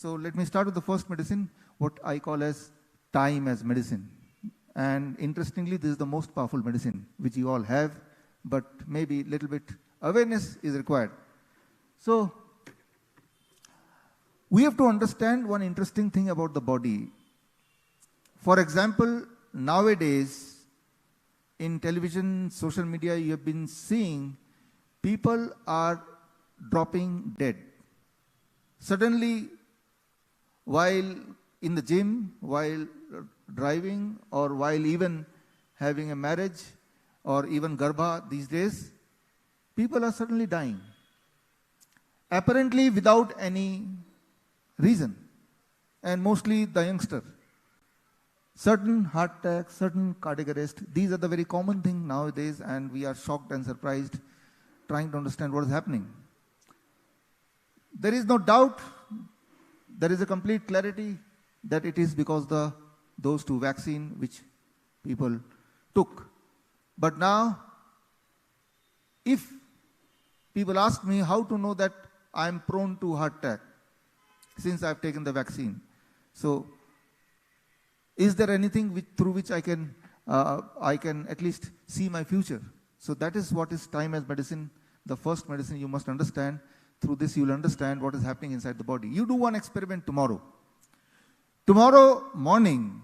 So let me start with the first medicine, what I call as time as medicine. And interestingly, this is the most powerful medicine which you all have, but maybe a little bit awareness is required. So we have to understand one interesting thing about the body. For example, nowadays in television, social media, you have been seeing people are dropping dead. Suddenly, while in the gym, while driving, or while even having a marriage, or even garbha these days, people are suddenly dying. Apparently without any reason, and mostly the youngster. Certain heart attack, certain cardiac arrest, these are the very common thing nowadays, and we are shocked and surprised trying to understand what is happening. There is no doubt, there is a complete clarity that it is because those two vaccines which people took. But now, if people ask me how to know that I am prone to heart attack since I have taken the vaccine, so is there anything through which I can at least see my future? So that is what is time as medicine, the first medicine you must understand. Through this you will understand what is happening inside the body. You do one experiment tomorrow. Tomorrow morning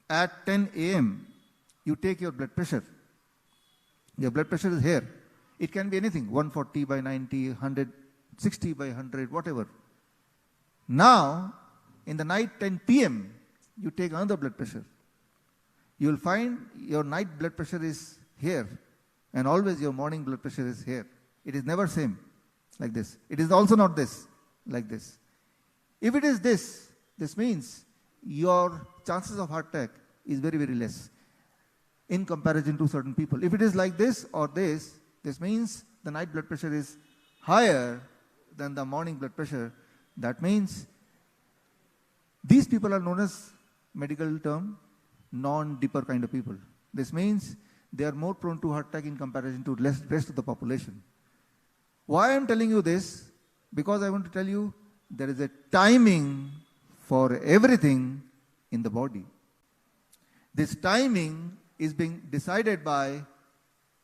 at 10 a.m., you take your blood pressure. Your blood pressure is here. It can be anything, 140 by 90, 160 by 100, whatever. Now, in the night 10 p.m., you take another blood pressure. You will find your night blood pressure is here, and always your morning blood pressure is here. It is never same, like this. It is also not this, like this. If it is this, this means your chances of heart attack is very, very less in comparison to certain people. If it is like this or this means the night blood pressure is higher than the morning blood pressure. That means these people are known as medical term non-dipper kind of people. This means they are more prone to heart attack in comparison to the rest of the population. Why I am telling you this? Because I want to tell you there is a timing for everything in the body. This timing is being decided by,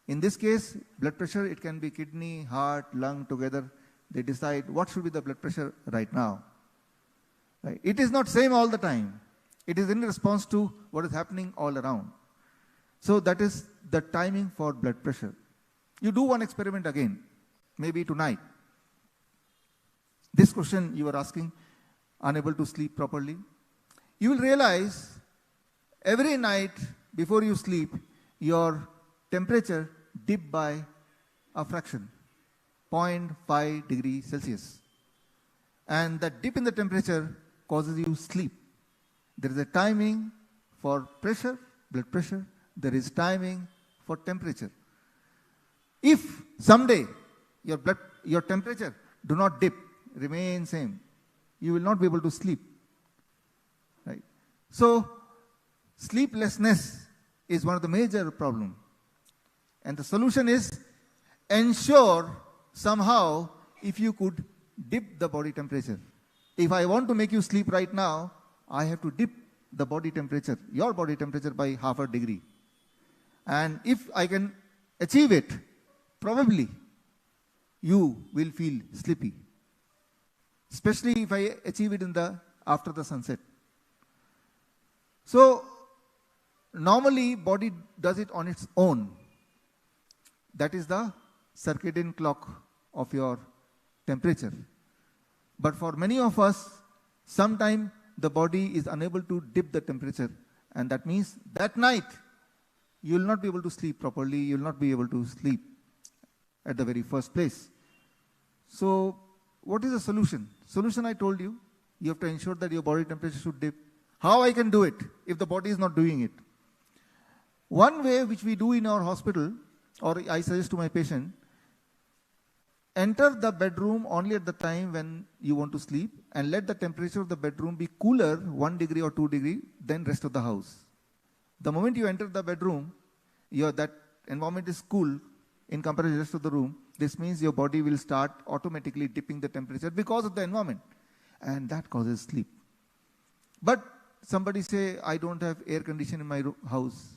in this case, blood pressure. It can be kidney, heart, lung together. They decide what should be the blood pressure right now. Right? It is not same all the time. It is in response to what is happening all around. So that is the timing for blood pressure. You do one experiment again, maybe tonight. This question you were asking, unable to sleep properly. You will realize every night before you sleep, your temperature dips by a fraction, 0.5 degrees Celsius. And that dip in the temperature causes you sleep. There is a timing for pressure, blood pressure. There is timing for temperature. If someday your temperature do not dip, remain same, you will not be able to sleep. Right? So sleeplessness is one of the major problems. And the solution is ensure somehow if you could dip the body temperature. If I want to make you sleep right now, I have to dip the body temperature, your body temperature by half a degree. And if I can achieve it, probably you will feel sleepy. Especially if I achieve it after the sunset. So normally body does it on its own. That is the circadian clock of your temperature. But for many of us, sometimes the body is unable to dip the temperature, and that means that night you will not be able to sleep properly, you will not be able to sleep at the very first place. So what is the solution? Solution I told you, you have to ensure that your body temperature should dip. How I can do it if the body is not doing it? One way which we do in our hospital, or I suggest to my patient, enter the bedroom only at the time when you want to sleep and let the temperature of the bedroom be cooler 1 degree or 2 degree than rest of the house. The moment you enter the bedroom, that environment is cool in comparison to the rest of the room. This means your body will start automatically dipping the temperature because of the environment. and that causes sleep. But somebody say, I don't have air conditioning in my house.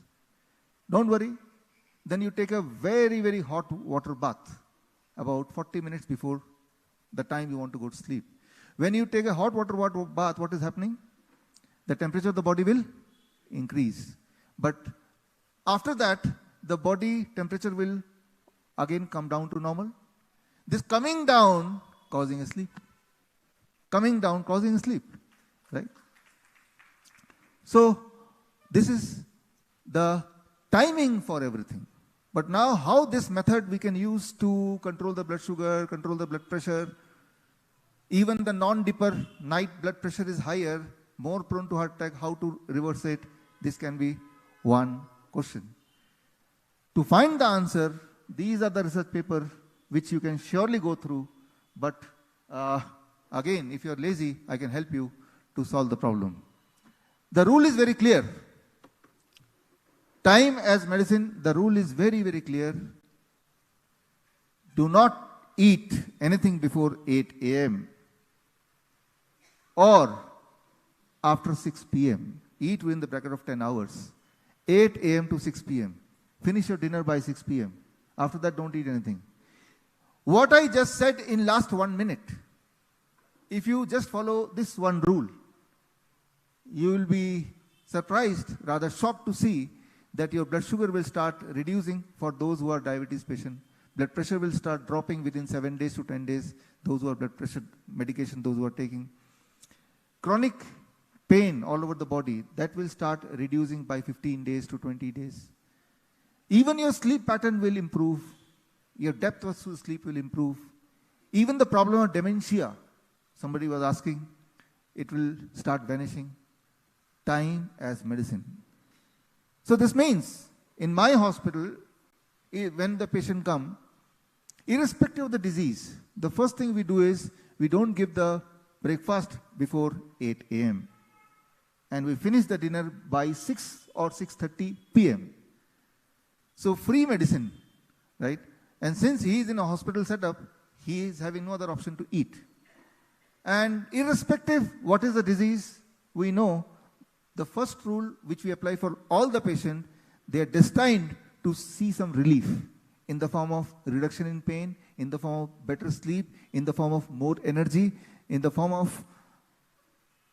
Don't worry. Then you take a very, very hot water bath about 40 minutes before the time you want to go to sleep. When you take a hot water bath, what is happening? The temperature of the body will increase. But after that, the body temperature will again come down to normal. This coming down causing a sleep. Coming down causing a sleep. Right? So, this is the timing for everything. But now how this method we can use to control the blood sugar, control the blood pressure, even the non-dipper night blood pressure is higher, more prone to heart attack, how to reverse it, this can be one question. To find the answer, these are the research papers which you can surely go through, but again, if you're lazy, I can help you to solve the problem. The rule is very clear. Time as medicine, the rule is very, very clear. Do not eat anything before 8 a.m. or after 6 p.m. Eat within the bracket of 10 hours. 8 a.m. to 6 p.m. Finish your dinner by 6 p.m. After that, don't eat anything. What I just said in last 1 minute, if you just follow this one rule, you will be surprised, rather shocked to see that your blood sugar will start reducing for those who are diabetes patients. Blood pressure will start dropping within 7 days to 10 days, those who are blood pressure medication, those who are taking. Chronic pain all over the body, that will start reducing by 15 days to 20 days. Even your sleep pattern will improve. Your depth of sleep will improve. Even the problem of dementia, somebody was asking, it will start vanishing. Time as medicine. So this means, in my hospital, when the patient comes, irrespective of the disease, the first thing we do is, we don't give the breakfast before 8 a.m. And we finish the dinner by 6 or 6:30 p.m. So free medicine, right? And since he is in a hospital setup, he is having no other option to eat. And irrespective what is the disease, we know the first rule which we apply for all the patients, they are destined to see some relief in the form of reduction in pain, in the form of better sleep, in the form of more energy, in the form of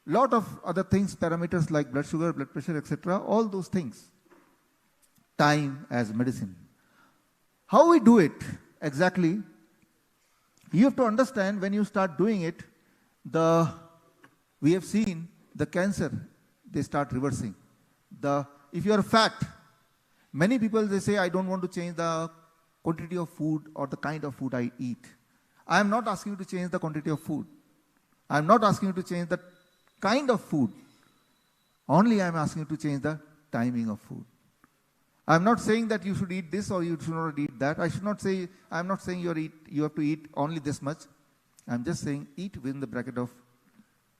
lot of other things, parameters like blood sugar, blood pressure, etc. All those things. Time as medicine. How we do it exactly? You have to understand when you start doing it, we have seen the cancer, they start reversing. If you are fat, many people they say, I don't want to change the quantity of food or the kind of food I eat. I am not asking you to change the quantity of food. I am not asking you to change the kind of food. Only I am asking you to change the timing of food. I am not saying that you should eat this or you should not eat that. I am not saying you have to eat only this much. I am just saying eat within the bracket of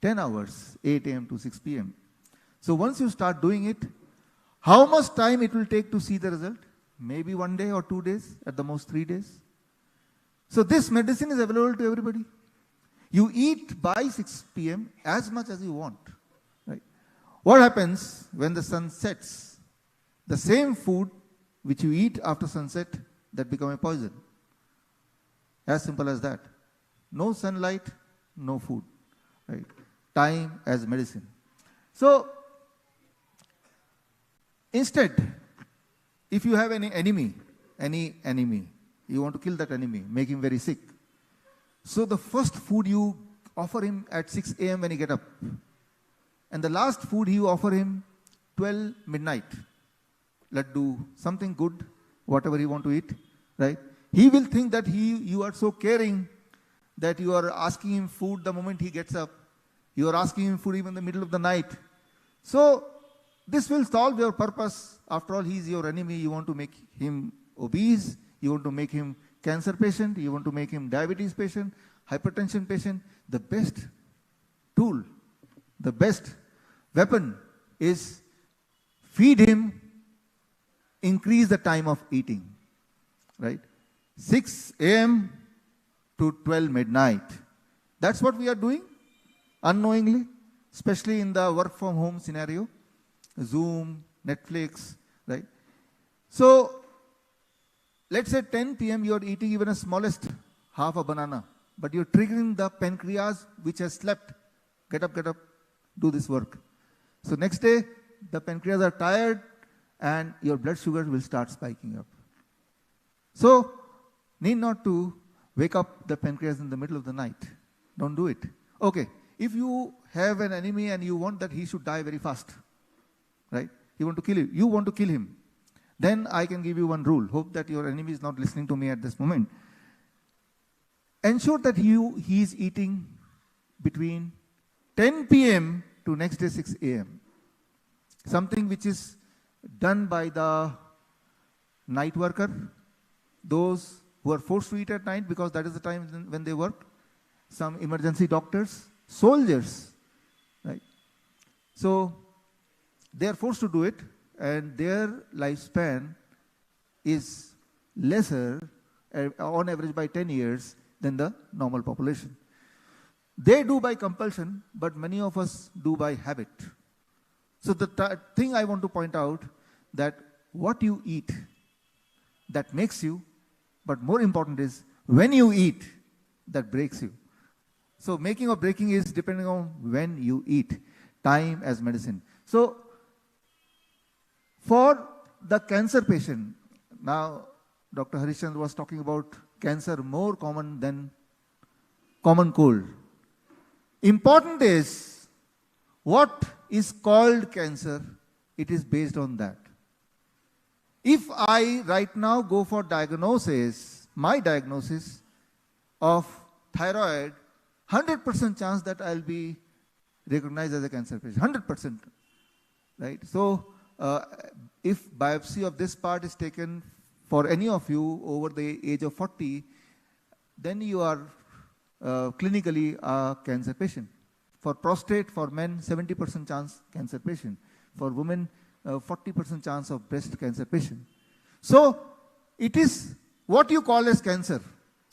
10 hours, 8 a.m. to 6 p.m. So once you start doing it, how much time it will take to see the result? Maybe 1 day or 2 days, at the most 3 days. So this medicine is available to everybody. You eat by 6 p.m. as much as you want. Right? What happens when the sun sets? The same food which you eat after sunset, that become a poison. As simple as that. No sunlight, no food. Right? Time as medicine. So, instead, if you have any enemy, you want to kill that enemy, make him very sick. So the first food you offer him at 6 a.m. when he get up. And the last food you offer him 12 midnight. Laddu, something good, whatever he want to eat, right? He will think that you are so caring that you are asking him food the moment he gets up. You are asking him food even in the middle of the night. So this will solve your purpose. After all, he is your enemy. You want to make him obese. You want to make him cancer patient. You want to make him diabetes patient, hypertension patient. The best tool, the best weapon is feed him, increase the time of eating, right? 6 a.m. to 12 midnight. That's what we are doing. unknowingly, especially in the work from home scenario, Zoom, Netflix, right? So let's say 10 p.m. you're eating even a smallest half a banana, but you're triggering the pancreas which has slept. Get up, do this work. So next day, the pancreas are tired and your blood sugar will start spiking up. So, need not to wake up the pancreas in the middle of the night. Don't do it. Okay, if you have an enemy and you want that he should die very fast, right? You want to kill him. You want to kill him. Then I can give you one rule. Hope that your enemy is not listening to me at this moment. Ensure that he is eating between 10 p.m. to next day 6 a.m. Something which is done by the night worker, those who are forced to eat at night because that is the time when they work, some emergency doctors, soldiers, right? So they are forced to do it and their lifespan is lesser on average by 10 years than the normal population. They do by compulsion, but many of us do by habit. So the thing I want to point out that what you eat, that makes you, but more important is when you eat, that breaks you. So making or breaking is depending on when you eat. Time as medicine. So for the cancer patient, now Dr. Harishchandra was talking about cancer more common than common cold. Important is what is called cancer, it is based on that. If I right now go for diagnosis, my diagnosis of thyroid, 100% chance that I'll be recognized as a cancer patient, 100%, right? So if biopsy of this part is taken for any of you over the age of 40, then you are clinically a cancer patient. For prostate, for men, 70% chance cancer patient. For women, 40% chance of breast cancer patient. So it is what you call as cancer.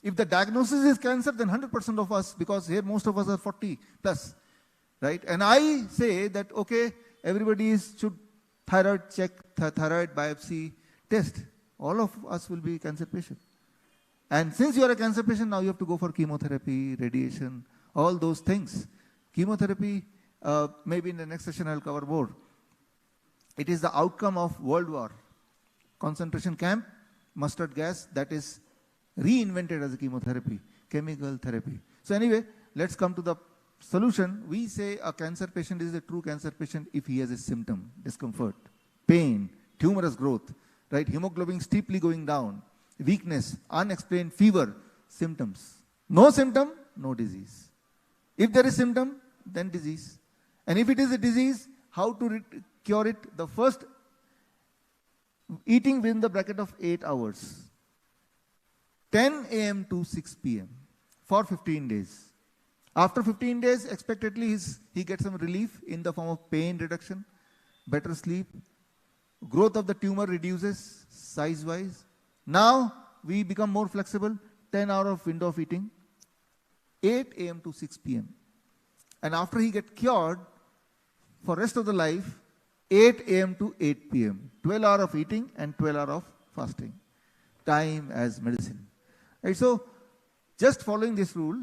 If the diagnosis is cancer, then 100% of us, because here most of us are 40 plus, right? And I say that, okay, everybody should thyroid check, thyroid biopsy test. All of us will be cancer patient. And since you are a cancer patient, now you have to go for chemotherapy, radiation, all those things. Chemotherapy, maybe in the next session I'll cover more. It is the outcome of World War. Concentration camp, mustard gas, that is reinvented as a chemotherapy, chemical therapy. So anyway, let's come to the solution. We say a cancer patient is a true cancer patient if he has a symptom, discomfort, pain, tumorous growth, right? Hemoglobin steeply going down, weakness, unexplained fever, symptoms. No symptom, no disease. If there is symptom, then disease. And if it is a disease, how to cure it? The first, eating within the bracket of 8 hours. 10 a.m. to 6 p.m. for 15 days. After 15 days, expectedly he gets some relief in the form of pain reduction, better sleep, growth of the tumor reduces size-wise. Now we become more flexible, 10 hour of window of eating, 8 a.m. to 6 p.m. And after he gets cured, for rest of the life, 8 a.m. to 8 p.m. 12 hours of eating and 12 hours of fasting. Time as medicine. Right, so just following this rule,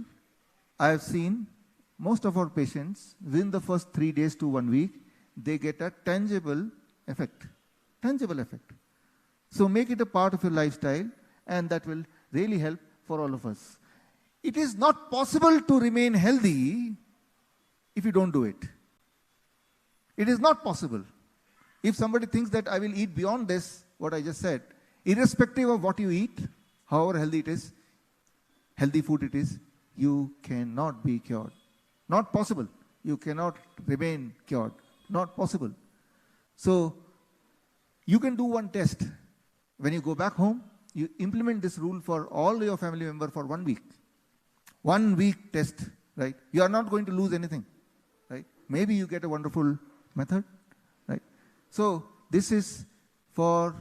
I have seen most of our patients within the first 3 days to 1 week, they get a tangible effect. Tangible effect. So make it a part of your lifestyle and that will really help for all of us. It is not possible to remain healthy if you don't do it. It is not possible. If somebody thinks that I will eat beyond this, what I just said, irrespective of what you eat, however healthy it is, healthy food it is, you cannot be cured. Not possible. You cannot remain cured. Not possible. So, you can do one test. When you go back home, you implement this rule for all your family members for 1 week. 1 week test, right? You are not going to lose anything, right? Maybe you get a wonderful method, right? So, this is for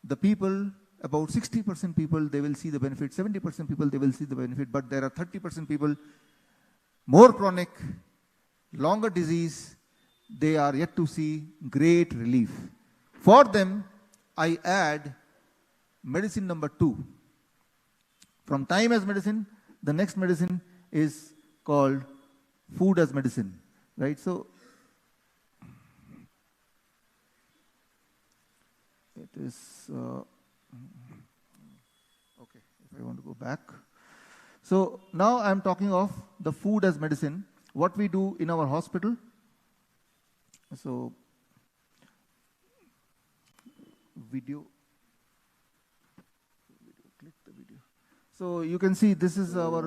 the people, about 60% people, they will see the benefit, 70% people, they will see the benefit, but there are 30% people, more chronic, longer disease, they are yet to see great relief. For them, I add medicine number 2. From time as medicine, the next medicine is called food as medicine, right? So, it is, okay, if I want to go back. So, now I am talking of the food as medicine, what we do in our hospital. So, video, click the video. So, you can see this is our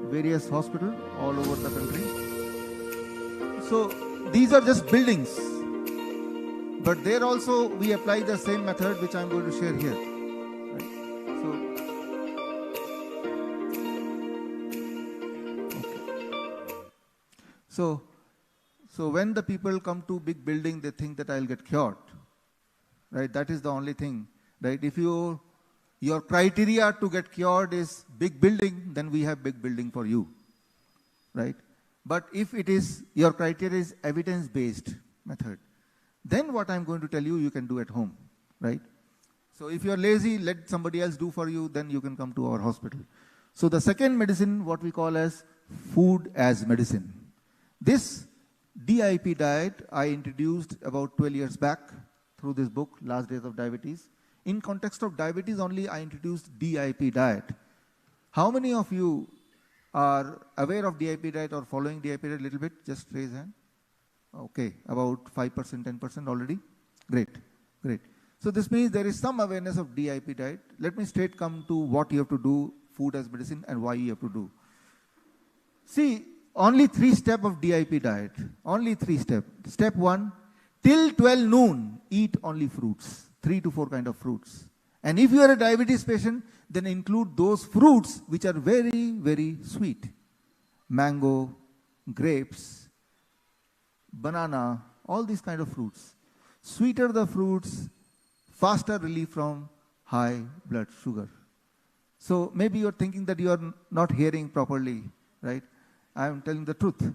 various hospital all over the country. So, these are just buildings. But there also we apply the same method which I am going to share here. Right? So when the people come to big building, they think that I'll get cured. Right? That is the only thing. Right? If your criteria to get cured is big building, then we have big building for you. Right? But if it is your criteria is evidence-based method, then what I'm going to tell you, you can do at home, right? So if you're lazy, let somebody else do for you, then you can come to our hospital. So the second medicine, what we call as food as medicine. This DIP diet I introduced about 12 years back through this book, Last Days of Diabetes. In context of diabetes only, I introduced DIP diet. How many of you are aware of DIP diet or following DIP diet a little bit? Just raise hand. Okay, about 5%, 10% already. Great, great. So this means there is some awareness of DIP diet. Let me straight come to what you have to do, food as medicine, and why you have to do. See, only 3 steps of DIP diet. Only 3 steps. Step 1, till 12 noon, eat only fruits. 3 to 4 kind of fruits. And if you are a diabetes patient, then include those fruits which are very, very sweet. Mango, grapes, banana, all these kind of fruits. Sweeter the fruits, faster relief from high blood sugar. So maybe you're thinking that you are not hearing properly, right? I am telling the truth.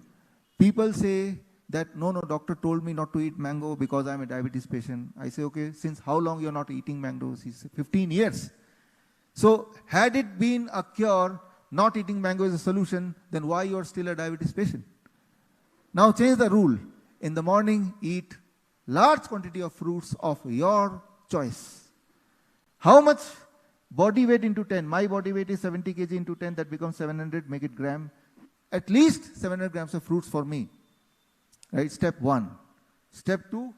People say that, no, doctor told me not to eat mango because I'm a diabetes patient. I say, okay, since how long you're not eating mangoes? He said, 15 years. So had it been a cure, not eating mango is a solution, then why you're still a diabetes patient? Now change the rule. In the morning, eat large quantity of fruits of your choice. How much? Body weight into 10. My body weight is 70 kg into 10. That becomes 700. Make it gram. At least 700 grams of fruits for me. Right? Step 1. Step 2.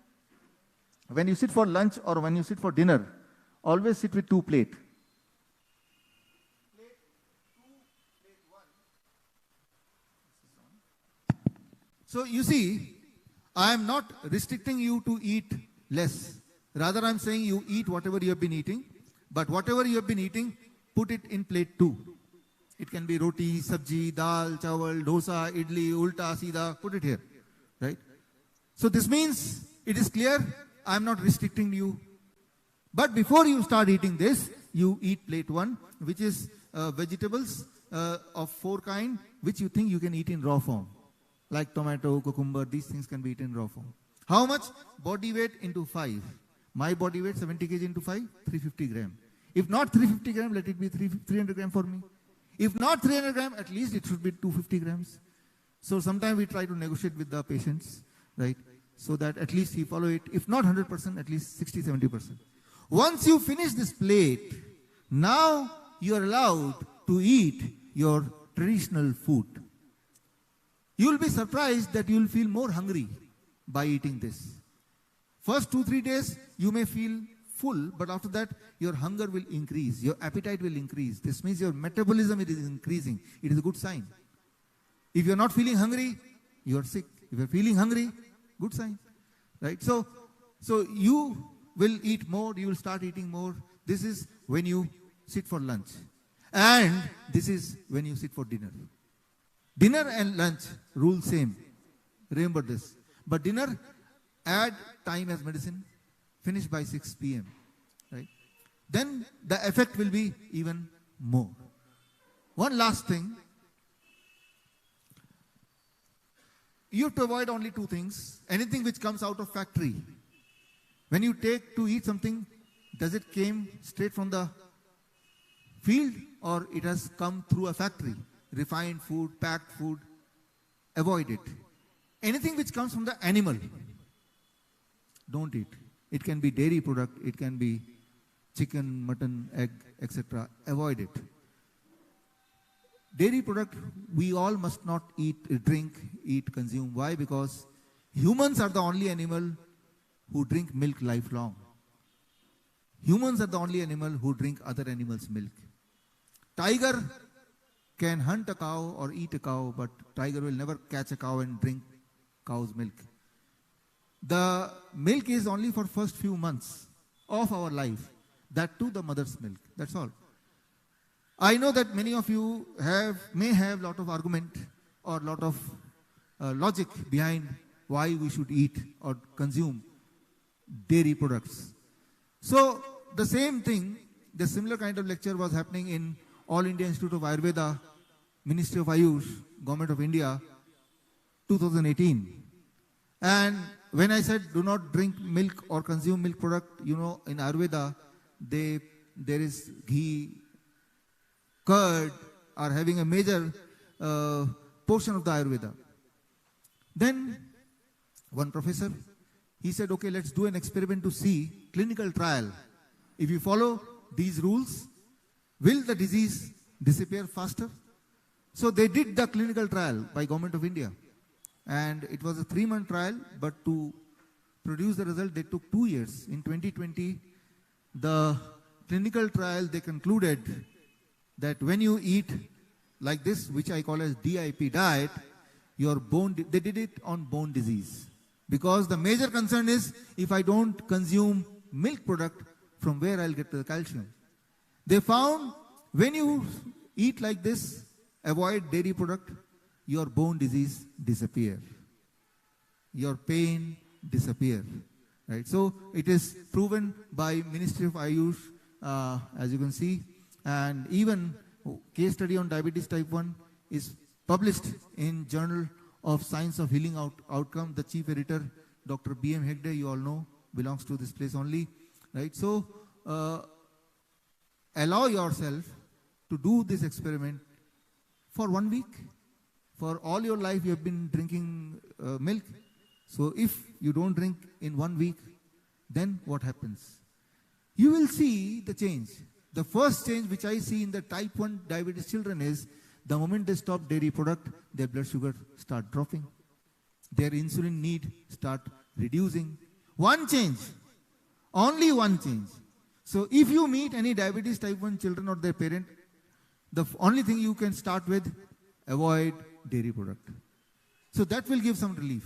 When you sit for lunch or when you sit for dinner, always sit with 2 plates. So you see, I am not restricting you to eat less. Rather, I am saying you eat whatever you have been eating, but whatever you have been eating, put it in plate 2. It can be roti, sabji, dal, chawal, dosa, idli, ulta, sida, put it here, right? So this means it is clear, I am not restricting you. But before you start eating this, you eat plate 1, which is vegetables of 4 kinds, which you think you can eat in raw form. Like tomato, cucumber, these things can be eaten in raw form. How much? Body weight into 5. My body weight 70 kg into 5, 350 gram. If not 350 gram, let it be 300 gram for me. If not 300 gram, at least it should be 250 grams. So sometimes we try to negotiate with the patients, right? So that at least he follow it. If not 100%, at least 60, 70%. Once you finish this plate, now you are allowed to eat your traditional food. You will be surprised that you will feel more hungry by eating this. First 2-3 days, you may feel full, but after that, your hunger will increase. Your appetite will increase. This means your metabolism is increasing. It is a good sign. If you're not feeling hungry, you are sick. If you're feeling hungry, good sign. Right? So you will eat more, you will start eating more. This is when you sit for lunch. And this is when you sit for dinner. Dinner and lunch, rule same. Remember this. But dinner, add time as medicine, finish by 6 p.m. Right? Then the effect will be even more. One last thing. you have to avoid only two things. Anything which comes out of factory. When you take to eat something, does it came straight from the field or it has come through a factory? Refined food, packed food, avoid it. Anything which comes from the animal, don't eat. It can be dairy product, it can be chicken, mutton, egg, etc. Avoid it. Dairy product, we all must not eat, drink, eat, consume. Why? Because humans are the only animal who drink milk lifelong. Humans are the only animal who drink other animals' milk. Tiger can hunt a cow or eat a cow, but tiger will never catch a cow and drink cow's milk. The milk is only for first few months of our life. That too the mother's milk. That's all. I know that many of you may have lot of argument or lot of logic behind why we should eat or consume dairy products. So the same thing, the similar kind of lecture was happening in All India Institute of Ayurveda, Ministry of Ayush, Government of India, 2018. And when I said do not drink milk or consume milk product, you know, in Ayurveda, there is ghee, curd are having a major portion of the Ayurveda. Then one professor, he said, okay, let's do an experiment to see clinical trial. If you follow these rules, will the disease disappear faster? So they did the clinical trial by Government of India. And it was a 3-month trial, but to produce the result, they took 2 years. In 2020, the clinical trial, they concluded that when you eat like this, which I call as DIP diet, your bone, they did it on bone disease. Because the major concern is, if I don't consume milk product, from where I'll get the calcium. They found when you eat like this, avoid dairy product, your bone disease disappear. Your pain disappear. Right? So it is proven by Ministry of Ayush, as you can see, and even case study on diabetes type 1 is published in Journal of Science of Healing Outcome. The chief editor, Dr. B.M. Hegde, you all know, belongs to this place only. Right? So allow yourself to do this experiment for 1 week. For all your life you have been drinking milk. So if you don't drink in 1 week, then what happens? You will see the change. The first change which I see in the type 1 diabetes children is, the moment they stop dairy product, their blood sugar start dropping. Their insulin need start reducing. One change. Only one change. So if you meet any diabetes type 1 children or their parent, the only thing you can start with, avoid dairy product. So that will give some relief.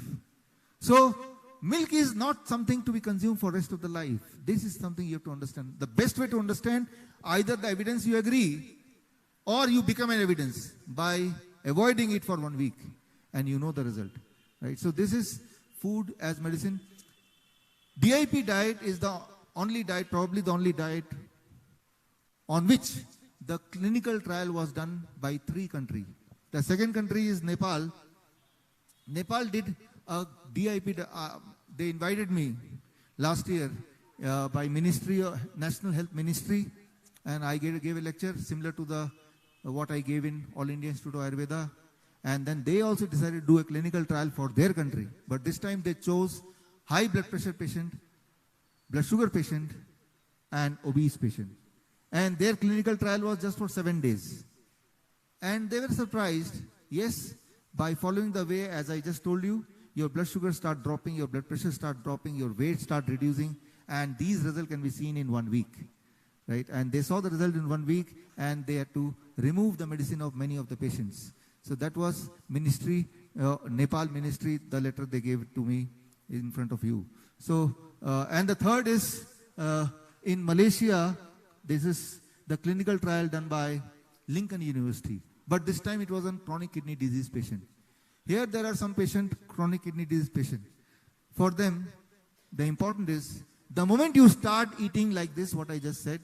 So milk is not something to be consumed for rest of the life. This is something you have to understand. The best way to understand, either the evidence you agree or you become an evidence by avoiding it for 1 week and you know the result. Right? So this is food as medicine. DIP diet is the only diet, probably the only diet on which the clinical trial was done by 3 countries. The second country is Nepal. Nepal did a DIP, they invited me last year by Ministry, National Health Ministry, and I gave a lecture similar to the what I gave in All India Institute of Ayurveda. And then they also decided to do a clinical trial for their country. But this time they chose high blood pressure patient, blood sugar patient, and obese patient. And their clinical trial was just for 7 days. And they were surprised, yes, by following the way, as I just told you, your blood sugar start dropping, your blood pressure start dropping, your weight start reducing, and these results can be seen in 1 week. Right? And they saw the result in 1 week, and they had to remove the medicine of many of the patients. So that was Ministry, Nepal Ministry, the letter they gave to me in front of you. So, and the third is, in Malaysia, this is the clinical trial done by Lincoln University. But this time it was on chronic kidney disease patient. Here there are some patient, chronic kidney disease patient. For them, the important is, the moment you start eating like this, what I just said,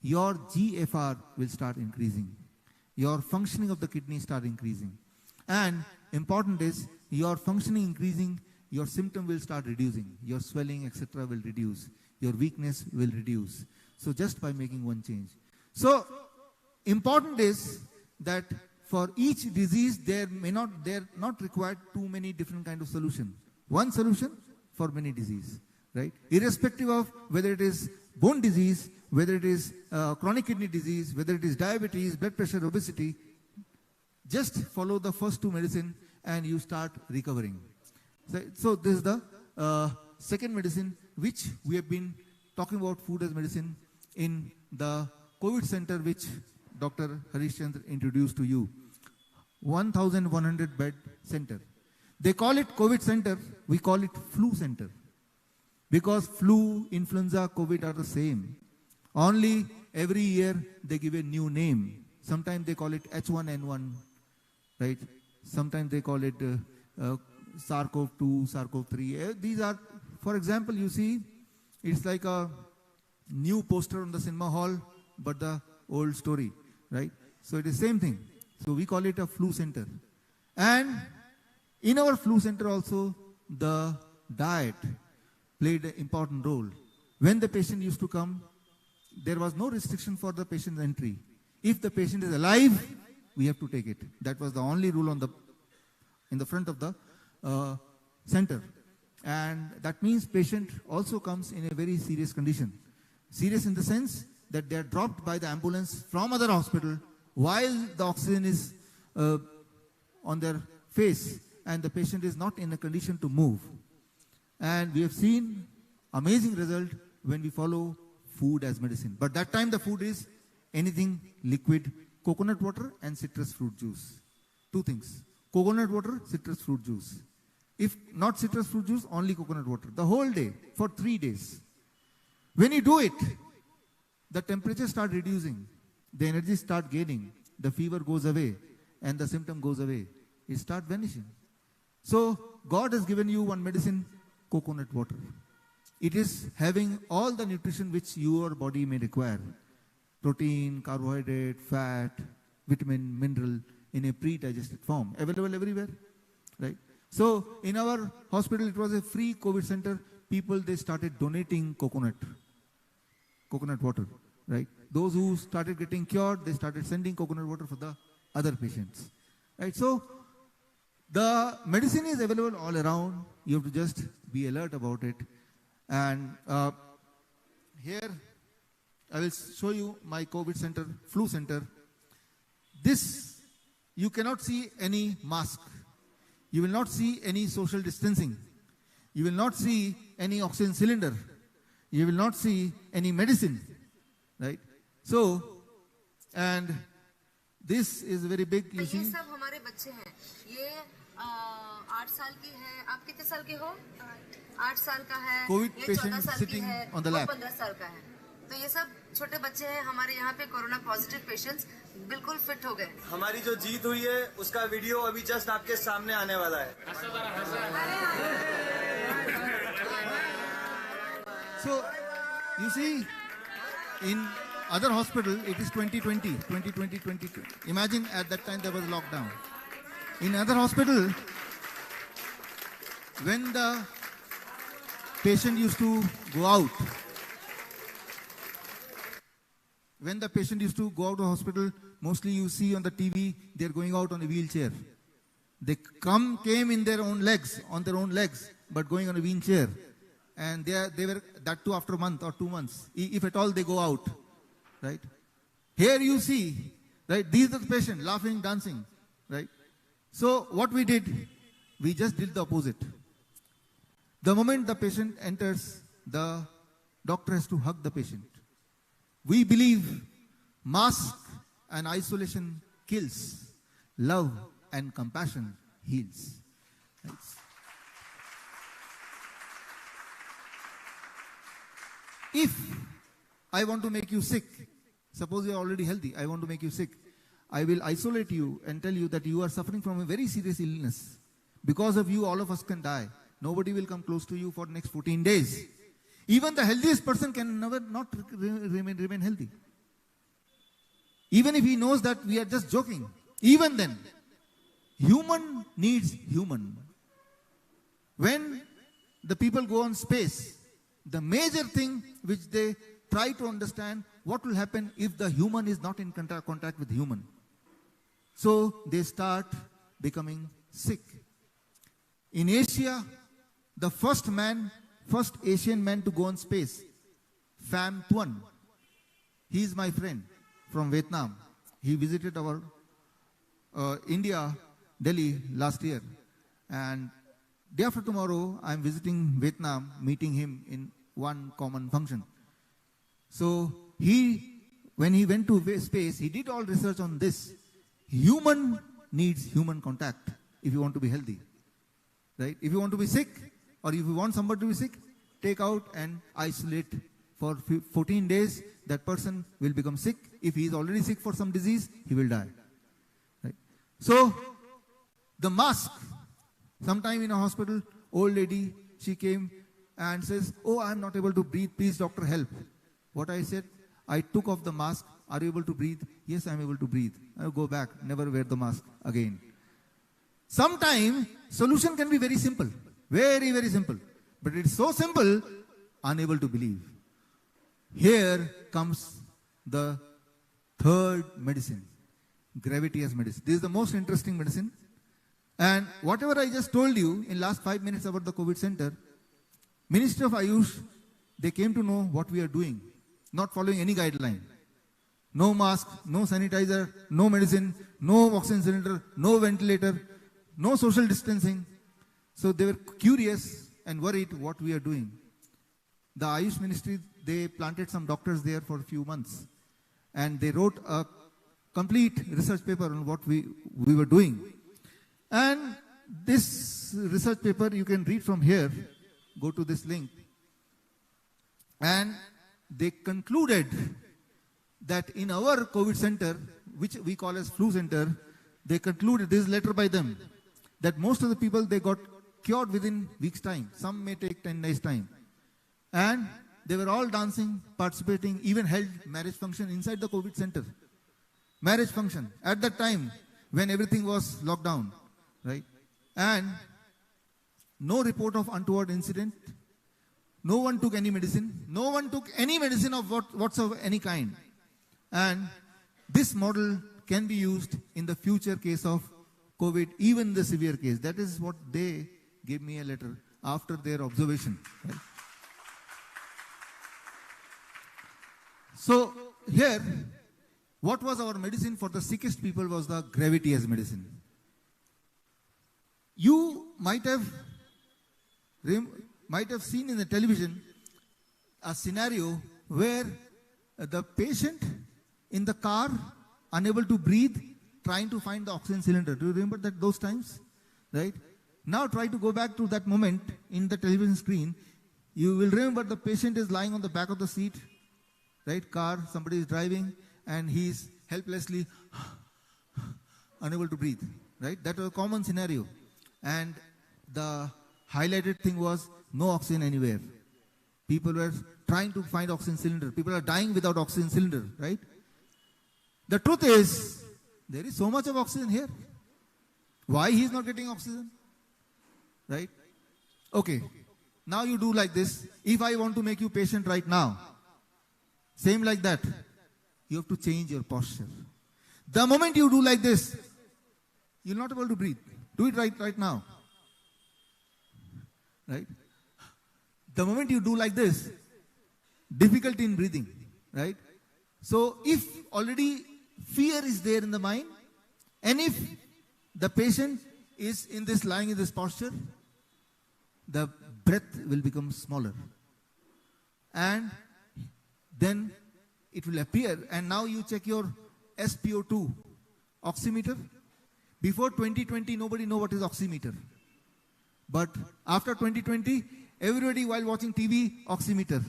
your GFR will start increasing. Your functioning of the kidney start increasing. And important is your functioning increasing, your symptom will start reducing, your swelling, etc. will reduce, your weakness will reduce. So just by making one change. So important is that for each disease, they're not required too many different kind of solution. One solution for many disease, right? Irrespective of whether it is bone disease, whether it is chronic kidney disease, whether it is diabetes, blood pressure, obesity, just follow the first two medicine and you start recovering. So this is the second medicine which we have been talking about food as medicine in the COVID center which Dr. Harish Chandra introduced to you. 1,100 bed center. They call it COVID center, we call it flu center. Because flu, influenza, COVID are the same. Only every year they give a new name. Sometimes they call it H1N1, right? Sometimes they call it SARS-CoV-2, SARS-CoV-3. These are, for example, you see, it's like a new poster on the cinema hall, but the old story, right? So it is same thing. So we call it a flu center. And in our flu center also, the diet played an important role. When the patient used to come, there was no restriction for the patient's entry. If the patient is alive, we have to take it. That was the only rule in the front of the center. And that means patient also comes in a very serious condition. Serious in the sense that they are dropped by the ambulance from other hospital while the oxygen is on their face and the patient is not in a condition to move. And we have seen amazing result when we follow food as medicine. But that time the food is anything liquid, coconut water and citrus fruit juice. Two things, coconut water, citrus fruit juice. If not citrus fruit juice, only coconut water. The whole day, for 3 days. When you do it, the temperature starts reducing, the energy starts gaining, the fever goes away, and the symptom goes away. It starts vanishing. So, God has given you one medicine, coconut water. It is having all the nutrition which your body may require. Protein, carbohydrate, fat, vitamin, mineral in a pre-digested form. Available everywhere, right? So, in our hospital, it was a free COVID center. People, they started donating coconut water, right? Those who started getting cured, they started sending coconut water for the other patients, right? So, the medicine is available all around. You have to just be alert about it. And here, I will show you my COVID center, flu center. This, you cannot see any mask. You will not see any social distancing. You will not see any oxygen cylinder. You will not see any medicine, right? So, and this is very big, you see. ये सब हमारे बच्चे हैं. ये 8 साल की है. आप कितने साल के हो? 8 साल का है. COVID ये patient 14 साल sitting की है. on the lap. 15 साल का है. तो ये सब छोटे बच्चे हैं. हमारे यहाँ पे कोरोना पॉजिटिव पेशेंट्स बिल्कुल फिट हो गए. हमारी जो जीत हुई है उसका वीडियो अभी जस्ट आपके सामने आने वाला है. So, you see, in other hospital, it is 2020. Imagine at that time there was lockdown. In other hospital, when the patient used to go out, of the hospital, mostly you see on the TV, they're going out on a wheelchair. They came in their own legs, but going on a wheelchair. And they were, that too after a month or 2 months, if at all they go out, right? Here you see, right, these are the patients, laughing, dancing, right? So what we did, we just did the opposite. The moment the patient enters, the doctor has to hug the patient. We believe mask and isolation kills, love and compassion heals. Right? If I want to make you sick, suppose you are already healthy, I want to make you sick, I will isolate you and tell you that you are suffering from a very serious illness. Because of you, all of us can die. Nobody will come close to you for the next 14 days. Even the healthiest person can never not remain healthy. Even if he knows that we are just joking, even then, Human needs human. When the people go on space, the major thing which they try to understand, what will happen if the human is not in contact with human. So they start becoming sick. In Asia, the first Asian man to go on space, Pham Tuan, he is my friend from Vietnam. He visited our India, Delhi last year. And day after tomorrow, I am visiting Vietnam, meeting him in one common function. So when he went to space, he did all research on this. Human needs human contact if you want to be healthy. Right? If you want to be sick, or if you want somebody to be sick, take out and isolate for 14 days. That person will become sick. If he is already sick for some disease, he will die. Right? So, the mask. Sometime in a hospital, old lady, she came and says, "Oh, I am not able to breathe. Please, doctor, help." What I said, I took off the mask. "Are you able to breathe?" "Yes, I am able to breathe." I will go back, never wear the mask again. Sometimes, solution can be very simple. Very, very simple. But it's so simple, unable to believe. Here comes the third medicine, gravity as medicine. This is the most interesting medicine. And whatever I just told you in last 5 minutes about the COVID center, Ministry of Ayush, they came to know what we are doing, not following any guideline. No mask, no sanitizer, no medicine, no oxygen cylinder, no ventilator, no social distancing. So they were curious and worried what we are doing. The Ayush Ministry, they planted some doctors there for a few months. And they wrote a complete research paper on what we were doing. And this research paper you can read from here. Go to this link. And they concluded that in our COVID center, which we call as flu center, they concluded, this letter by them, that most of the people, they got cured within weeks' time. Some may take 10 days' time. And they were all dancing, participating, even held marriage function inside the COVID center. Marriage function at that time when everything was locked down, right? And no report of untoward incident. No one took any medicine. No one took any medicine of whatsoever, any kind. And this model can be used in the future case of COVID, even the severe case. That is what they gave me a letter after their observation. Right? So here, what was our medicine for the sickest people was the gravity as medicine. You might have seen in the television a scenario where the patient in the car, unable to breathe, trying to find the oxygen cylinder. Do you remember those times? Right? Now try to go back to that moment in the television screen. You will remember the patient is lying on the back of the seat, right? Car, somebody is driving, and he is helplessly unable to breathe, right? That was a common scenario. And the highlighted thing was no oxygen anywhere. People were trying to find oxygen cylinder. People are dying without oxygen cylinder, right? The truth is, there is so much of oxygen here. Why he is not getting oxygen? Right? Okay. Now you do like this. If I want to make you patient right now, same like that, you have to change your posture. The moment you do like this, you're not able to breathe. Do it right now. Right? The moment you do like this, difficulty in breathing. Right? So if already fear is there in the mind, and if the patient is lying in this posture, the breath will become smaller. And then it will appear, and now you check your SpO2 oximeter. Before 2020, nobody know what is oximeter. But after 2020, everybody while watching TV, oximeter.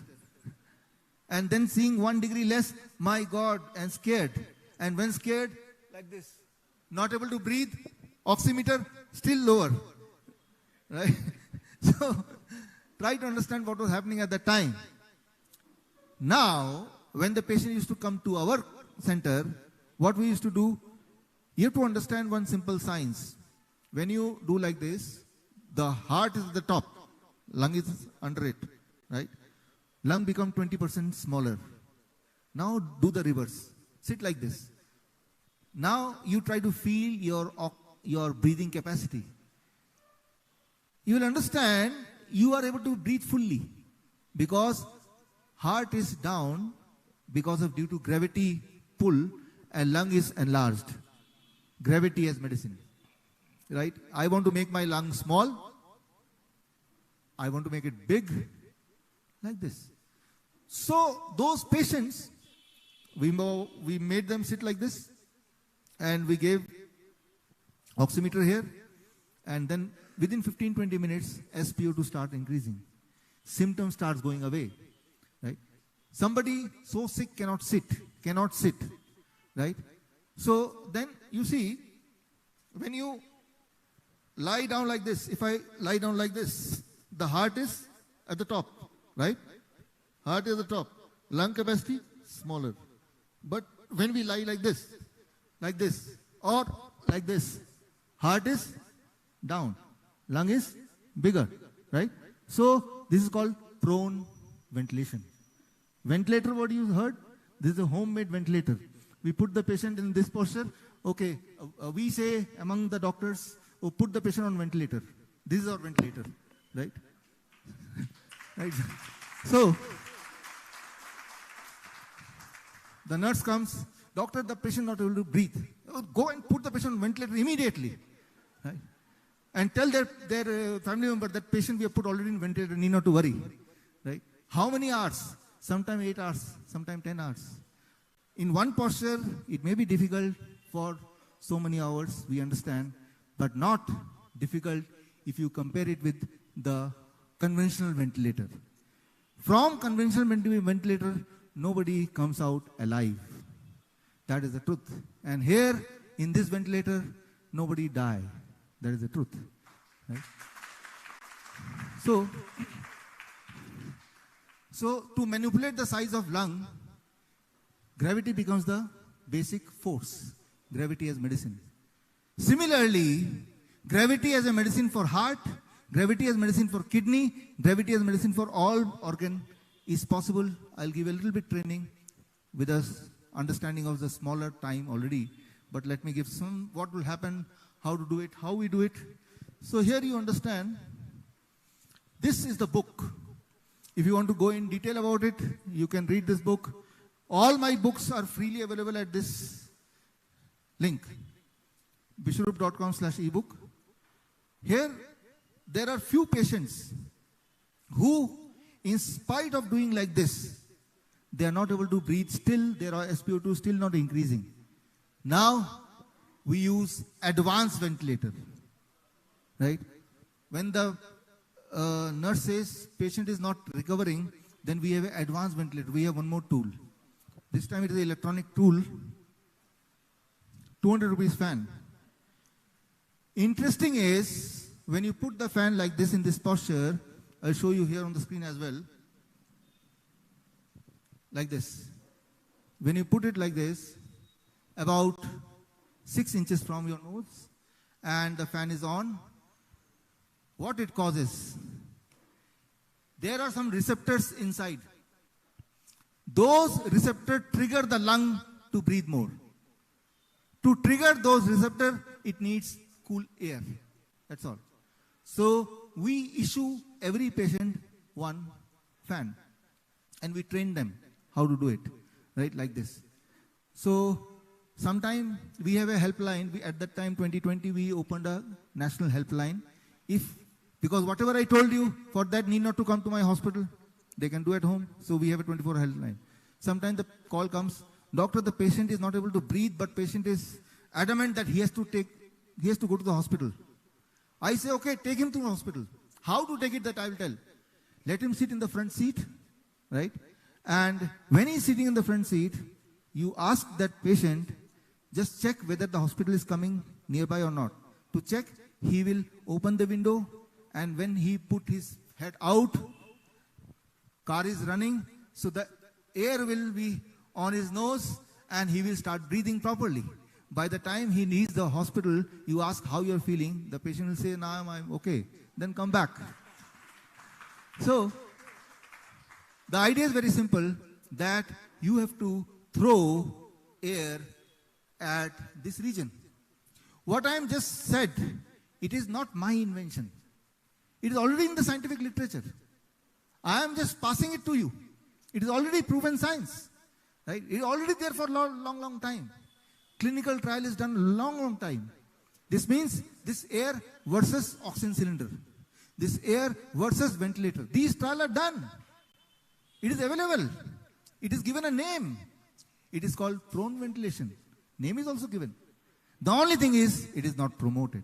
And then seeing 1 degree less, my God, and scared. And when scared, like this, not able to breathe, oximeter still lower. Right? So, try to understand what was happening at that time. Now, when the patient used to come to our center, what we used to do, you have to understand one simple science. when you do like this, the heart is at the top, lung is under it, right? Lung become 20% smaller. Now do the reverse. Sit like this. Now you try to feel your breathing capacity. You will understand you are able to breathe fully because heart is down because of due to gravity pull and lung is enlarged. Gravity as medicine. Right? I want to make my lung small. I want to make it big. Like this. So those patients, we made them sit like this and we gave oximeter here and then within 15-20 minutes SpO2 start increasing. Symptoms starts going away. Right? Somebody so sick cannot sit. Right? So then you see when you lie down like this, if I lie down like this, the heart is at the top, right? Heart is at the top. Lung capacity, smaller. But when we lie like this, or like this, heart is down. Lung is bigger, right? So this is called prone ventilation. Ventilator, what you heard? This is a homemade ventilator. We put the patient in this posture. Okay, we say among the doctors, oh, put the patient on ventilator. This is our ventilator, right? Right. So, the nurse comes, doctor, the patient not able to breathe. Oh, go and put the patient on ventilator immediately. Right? And tell their family member that patient we have put already in ventilator, need not to worry. Right? How many hours? Sometimes 8 hours, sometimes 10 hours. In one posture, it may be difficult for so many hours, we understand, but not difficult if you compare it with the conventional ventilator. From conventional ventilator, nobody comes out alive. That is the truth. And here, in this ventilator, nobody die. That is the truth. Right? So to manipulate the size of lung, gravity becomes the basic force. Gravity as medicine. Similarly, gravity as a medicine for heart, gravity as medicine for kidney, gravity as medicine for all organ is possible. I'll give a little bit training with us understanding of the smaller time already. But let me give some what will happen, how to do it, how we do it. So here you understand, this is the book. If you want to go in detail about it, you can read this book. All my books are freely available at this link, biswaroop.com/ebook. Here, there are few patients who, in spite of doing like this, they are not able to breathe still, their SpO2 still not increasing. Now, we use advanced ventilator, right? When the nurse says patient is not recovering, then we have an advanced ventilator. We have one more tool. This time it is an electronic tool, 200 rupees fan. Interesting is, when you put the fan like this in this posture, I'll show you here on the screen as well, like this. When you put it like this, about 6 inches from your nose, and the fan is on, what it causes? There are some receptors inside. Those receptors trigger the lung to breathe more. To trigger those receptors, it needs cool air. That's all. So we issue every patient one fan. And we train them how to do it. Right, like this. So sometime we have a helpline. At that time, 2020, we opened a national helpline. Because whatever I told you, for that need not to come to my hospital. They can do at home. So we have a 24-hour helpline. Sometimes the call comes, doctor, the patient is not able to breathe, but patient is adamant that he has to go to the hospital. I say, okay, take him to the hospital. How to take it, that I will tell. Let him sit in the front seat, right? And when he's sitting in the front seat, you ask that patient, just check whether the hospital is coming nearby or not. To check, he will open the window, and when he put his head out, car is running, so the air will be on his nose and he will start breathing properly. By the time he leaves the hospital, you ask how you're feeling, the patient will say, "Nah, I'm okay." Then come back. So, the idea is very simple, that you have to throw air at this region. What I am just said, it is not my invention. It is already in the scientific literature. I am just passing it to you. It is already proven science. Right? It is already there for long time. Clinical trial is done long time. This means this air versus oxygen cylinder. This air versus ventilator. These trials are done. It is available. It is given a name. It is called prone ventilation. Name is also given. The only thing is, it is not promoted.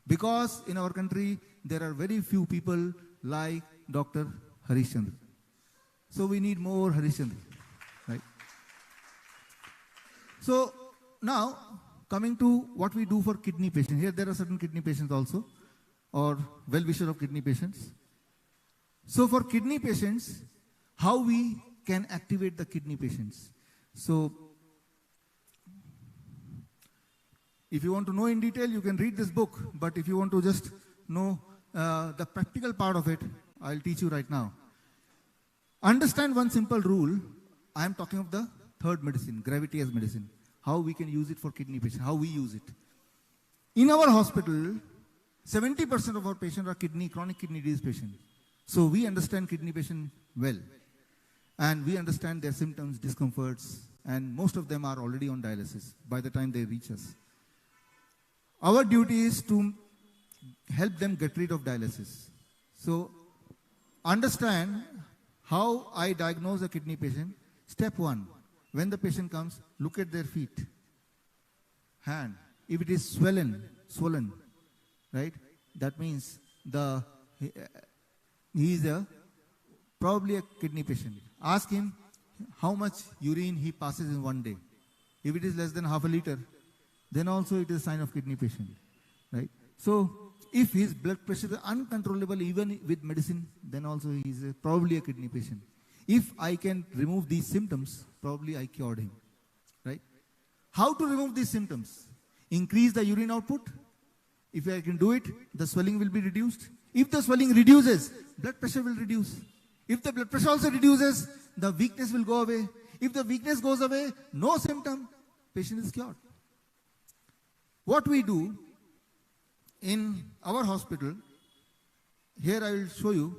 Because in our country, there are very few people like Dr. Harish Chandra. So we need more Harish Chandra. Right? So now, coming to what we do for kidney patients. Here there are certain kidney patients also, or well-wishers of kidney patients. So for kidney patients, how we can activate the kidney patients. So, if you want to know in detail, you can read this book. But if you want to just know the practical part of it, I'll teach you right now. Understand one simple rule. I am talking of the third medicine, gravity as medicine. How we can use it for kidney patients, how we use it. In our hospital, 70% of our patients are chronic kidney disease patients. So we understand kidney patients well. And we understand their symptoms, discomforts, and most of them are already on dialysis by the time they reach us. Our duty is to help them get rid of dialysis. So understand how I diagnose a kidney patient. Step 1, when the patient comes, look at their feet, hand. If it is swollen, right? That means he is probably a kidney patient. Ask him how much urine he passes in one day. If it is less than half a liter, then also it is a sign of kidney patient, right? So if his blood pressure is uncontrollable even with medicine, then also he is probably a kidney patient. If I can remove these symptoms, probably I cured him, right? How to remove these symptoms? Increase the urine output. If I can do it, the swelling will be reduced. If the swelling reduces, blood pressure will reduce. If the blood pressure also reduces, the weakness will go away. If the weakness goes away, no symptom, patient is cured. What we do in our hospital, here I will show you,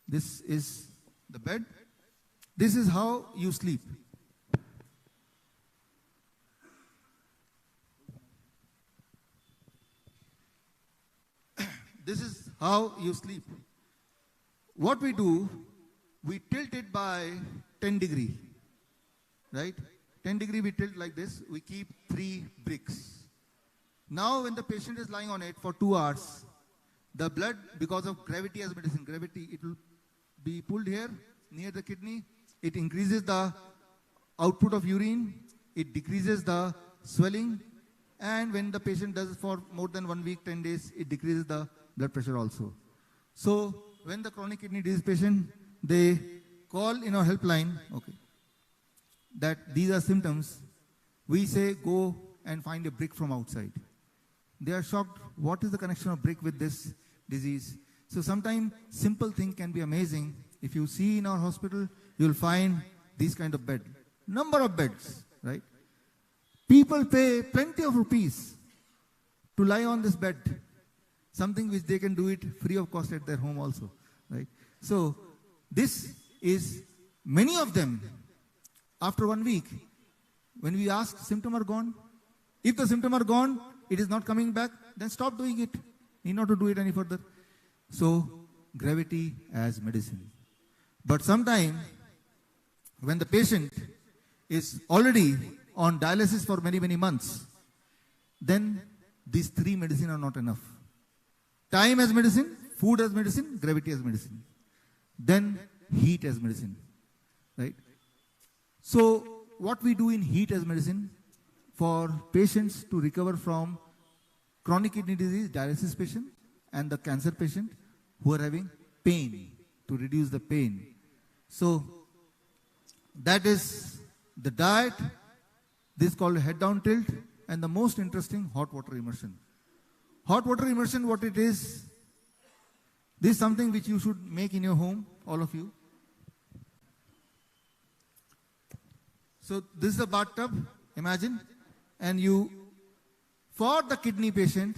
this is the bed. This is how you sleep. This is how you sleep. What we do, we tilt it by 10 degree, right? 10 degree we tilt like this. We keep 3 bricks. Now when the patient is lying on it for 2 hours, the blood, because of gravity as medicine, it will be pulled here near the kidney. It increases the output of urine. It decreases the swelling. And when the patient does it for more than 1 week, 10 days, it decreases the blood pressure also. So when the chronic kidney disease patient, they call in our helpline, okay, that these are symptoms, we say go and find a brick from outside. They are shocked, what is the connection of brick with this disease? So sometimes simple thing can be amazing. If you see in our hospital, you will find these kind of bed. Number of beds, right? People pay plenty of rupees to lie on this bed. Something which they can do it free of cost at their home also, right? So this is, many of them, after 1 week, when we ask, symptom are gone. If the symptom are gone, it is not coming back, then stop doing it. Need not to do it any further. So, gravity as medicine. But sometimes, when the patient is already on dialysis for many, many months, then these 3 medicine are not enough. Time as medicine, food as medicine, gravity as medicine. Then heat as medicine, right? So what we do in heat as medicine for patients to recover from chronic kidney disease, dialysis patient, and the cancer patient who are having pain, to reduce the pain. So that is the diet. This is called head down tilt. and the most interesting, hot water immersion. Hot water immersion, what it is, this is something which you should make in your home, all of you. So this is a bathtub, imagine, and for the kidney patient,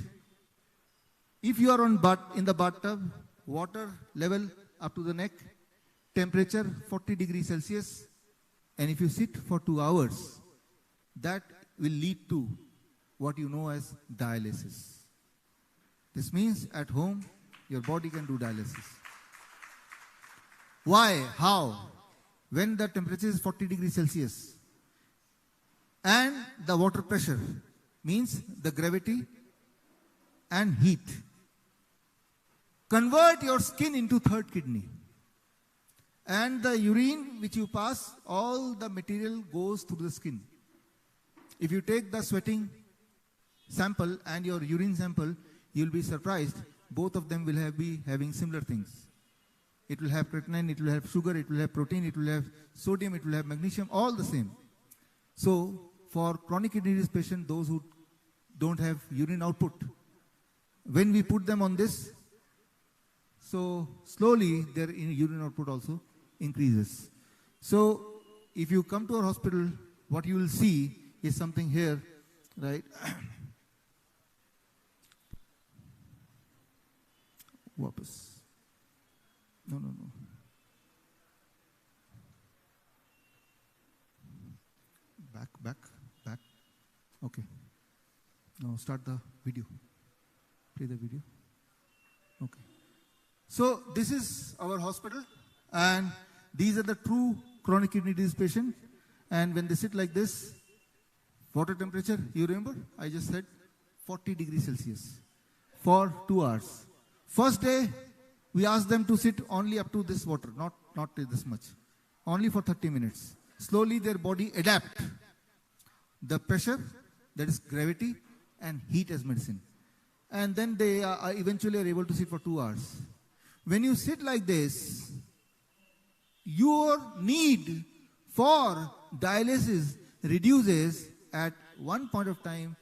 if you are in the bathtub, water level up to the neck, temperature 40 degrees Celsius, and if you sit for 2 hours, that will lead to what you know as dialysis. This means at home, your body can do dialysis. Why? How? When the temperature is 40 degrees Celsius and the water pressure means the gravity and heat convert your skin into third kidney. And the urine which you pass, all the material goes through the skin. If you take the sweating sample and your urine sample, you'll be surprised. Both of them will be having similar things. It will have creatinine, it will have sugar, it will have protein, it will have sodium, it will have magnesium, all the same. So, for chronic kidney disease patients, those who don't have urine output, when we put them on this, so slowly their urine output also increases. So, if you come to our hospital, what you will see is something here, right? Wapas. No. Back. Okay. Now start the video. Play the video. Okay. So this is our hospital, and these are the true chronic kidney disease patients. And when they sit like this, water temperature, you remember? I just said 40 degrees Celsius for 2 hours. First day, we asked them to sit only up to this water, not this much, only for 30 minutes. Slowly their body adapt the pressure, that is gravity, and heat as medicine. And then they eventually are able to sit for 2 hours. When you sit like this, your need for dialysis reduces. At one point of time,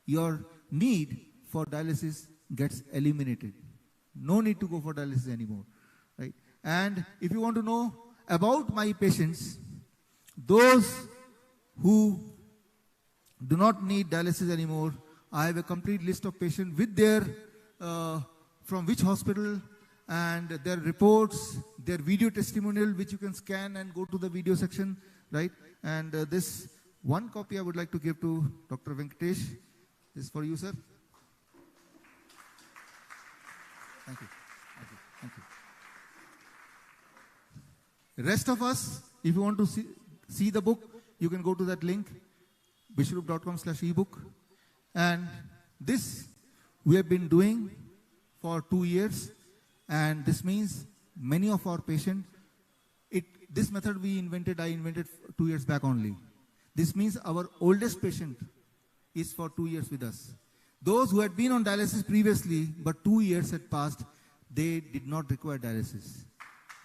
your need for dialysis gets eliminated. No need to go for dialysis anymore, right? And if you want to know about my patients, those who do not need dialysis anymore, I have a complete list of patients with their, from which hospital, and their reports, their video testimonial, which you can scan and go to the video section, right? And this one copy I would like to give to Dr. Venkatesh. This is for you, sir. Thank you. Rest of us, if you want to see the book, you can go to that link, biswaroop.com/ebook. And this we have been doing for 2 years, and this means many of our patients, this method I invented 2 years back only. This means our oldest patient is for 2 years with us. Those who had been on dialysis previously, but 2 years had passed, they did not require dialysis.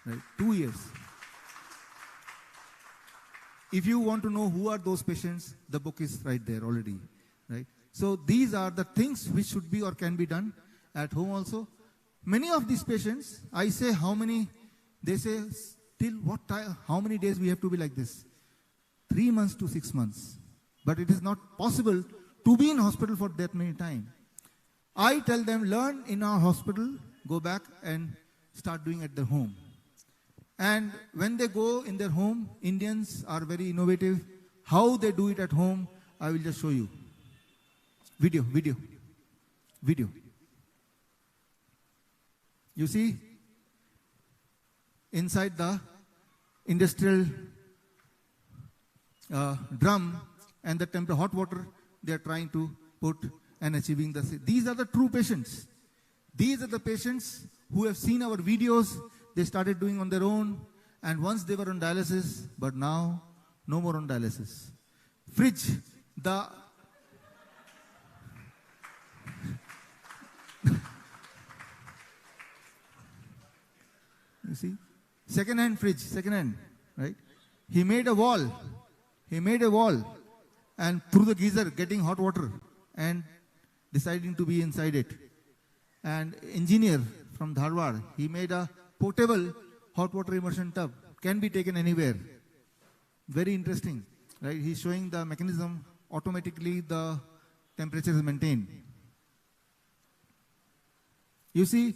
Right? 2 years. If you want to know who are those patients, the book is right there already. Right? So these are the things which should be or can be done at home also. Many of these patients, I say how many, they say till what time, how many days we have to be like this? 3 months to 6 months. But it is not possible to be in hospital for that many time. I tell them, learn in our hospital, go back and start doing at their home. And when they go in their home, Indians are very innovative. How they do it at home, I will just show you. Video. You see, inside the industrial drum and the hot water, they are trying to put and achieving the. These are the true patients. These are the patients who have seen our videos. They started doing on their own, and once they were on dialysis, but now no more on dialysis. Fridge, you see, second-hand fridge, right? He made a wall, and through the geyser getting hot water and deciding to be inside it. And engineer from Dharwad, he made a portable hot water immersion tub, can be taken anywhere. Very interesting, right? He's showing the mechanism, automatically the temperature is maintained. You see,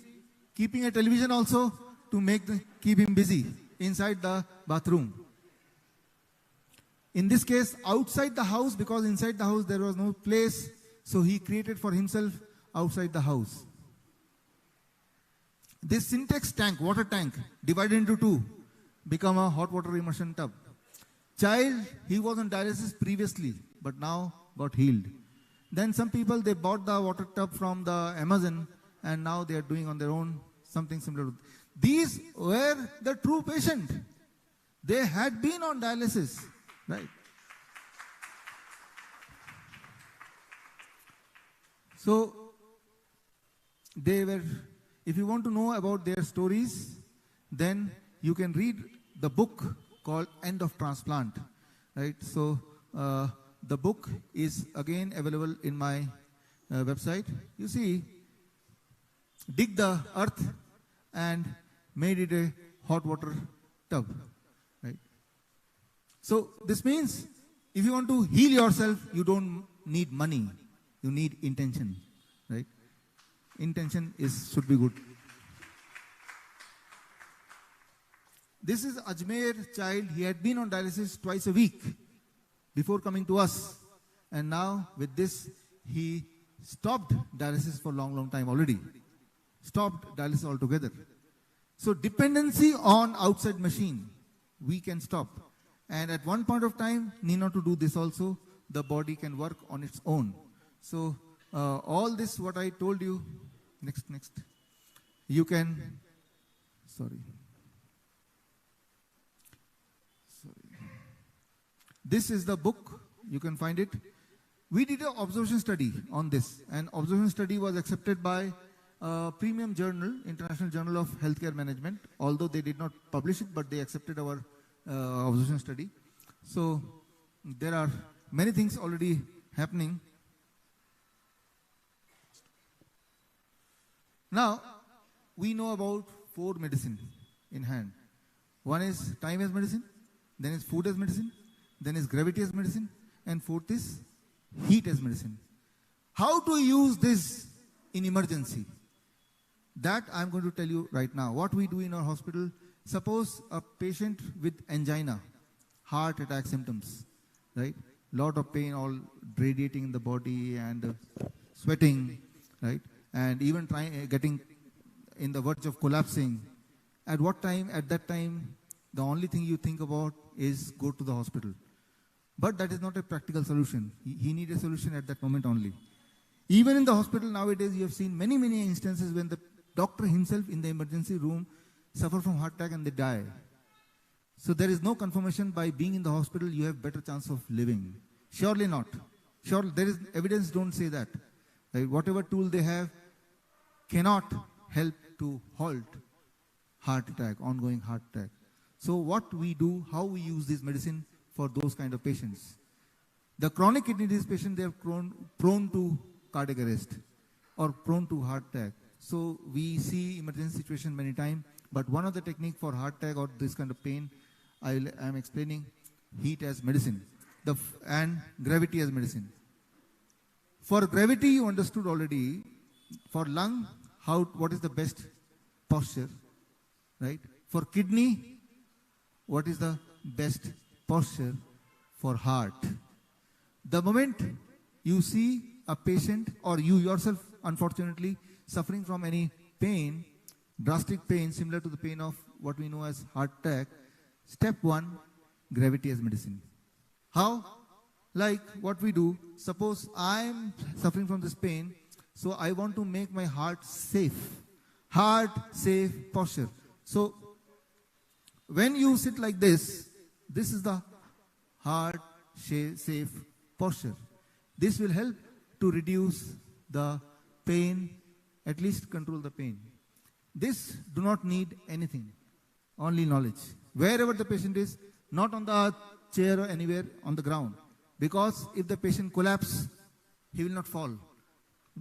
keeping a television also to keep him busy inside the bathroom. In this case, outside the house, because inside the house there was no place, so he created for himself outside the house. This Syntex tank, water tank, divided into two, become a hot water immersion tub. Child, he was on dialysis previously, but now got healed. Then some people, they bought the water tub from the Amazon, and now they are doing on their own something similar. These were the true patient. They had been on dialysis, right? So, they were, if you want to know about their stories, then you can read the book called End of Transplant, right? So, the book is again available in my website. You see, dig the earth and made it a hot water tub, right? So, this means if you want to heal yourself, you don't need money. You need intention, right? Intention should be good. This is Ajmer child. He had been on dialysis twice a week before coming to us. And now with this, he stopped dialysis for a long, long time already. Stopped dialysis altogether. So dependency on outside machine, we can stop. And at one point of time, need not to do this also, the body can work on its own. So all this what I told you, next, you can, this is the book, you can find it. We did an observation study on this, and observation study was accepted by a premium journal, International Journal of Healthcare Management, although they did not publish it, but they accepted our observation study. So there are many things already happening. Now, we know about 4 medicine in hand. One is time as medicine, then is food as medicine, then is gravity as medicine, and fourth is heat as medicine. How to use this in emergency? That I'm going to tell you right now. What we do in our hospital, suppose a patient with angina, heart attack symptoms, right? Lot of pain, all radiating in the body and sweating, right? And even getting in the verge of collapsing. At what time? At that time, the only thing you think about is go to the hospital. But that is not a practical solution. He needs a solution at that moment only. Even in the hospital nowadays, you have seen many, many instances when the doctor himself in the emergency room suffer from heart attack and they die. So there is no confirmation by being in the hospital you have better chance of living. Surely not. Sure, there is evidence don't say that. Right? Whatever tool they have cannot help to halt heart attack, ongoing heart attack. So what we do, how we use this medicine for those kind of patients. The chronic kidney disease patient, they are prone to cardiac arrest or prone to heart attack. So we see emergency situation many times, but one of the technique for heart attack or this kind of pain, I am explaining heat as medicine and gravity as medicine. For gravity, you understood already. For lung, what is the best posture, right? For kidney, what is the best posture? For heart. The moment you see a patient or you yourself, unfortunately, suffering from any pain, drastic pain similar to the pain of what we know as heart attack, step 1, gravity as medicine. How? Like what we do, suppose I am suffering from this pain, so I want to make my heart safe. Heart safe posture. So when you sit like this is the heart safe posture. This will help to reduce the pain, at least control the pain. This do not need anything, only knowledge. Wherever the patient is, not on the chair or anywhere on the ground. Because if the patient collapses, he will not fall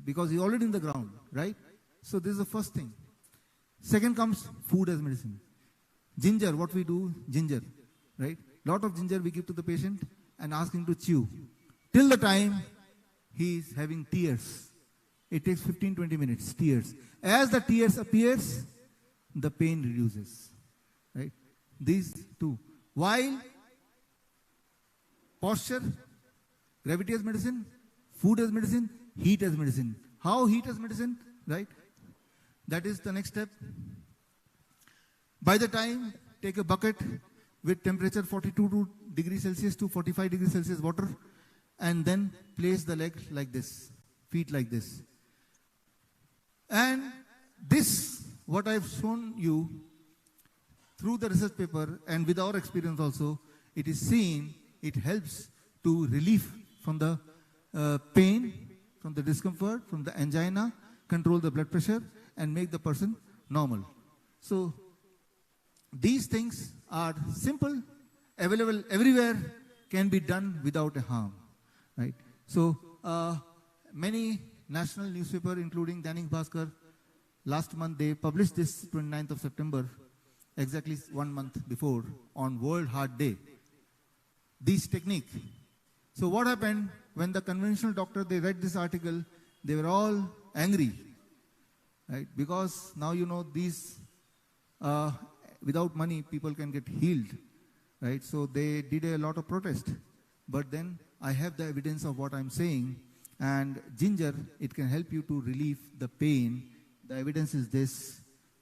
because he's already in the ground, right? So this is the first thing. Second comes food as medicine. Ginger, what we do, ginger, right? Lot of ginger we give to the patient and ask him to chew till the time he is having tears. It takes 15-20 minutes, tears. As the tears appears, the pain reduces, right? These two. While posture, gravity as medicine, food as medicine, heat as medicine. How heat as medicine, right? That is the next step. By the time, take a bucket with temperature 42 degrees Celsius to 45 degrees Celsius water, and then place the leg like this, feet like this. And this, what I've shown you through the research paper and with our experience also, it is seen, it helps to relieve from the pain, from the discomfort, from the angina, control the blood pressure, and make the person normal. So these things are simple, available everywhere, can be done without a harm, right? So many national newspaper, including Dainik Bhaskar, last month they published this 29th of September, exactly 1 month before, on World Heart Day. This technique. So what happened when the conventional doctor, they read this article, they were all angry, right? Because now you know these, without money people can get healed, right? So they did a lot of protest. But then I have the evidence of what I'm saying, and ginger, it can help you to relieve the pain. The evidence is this,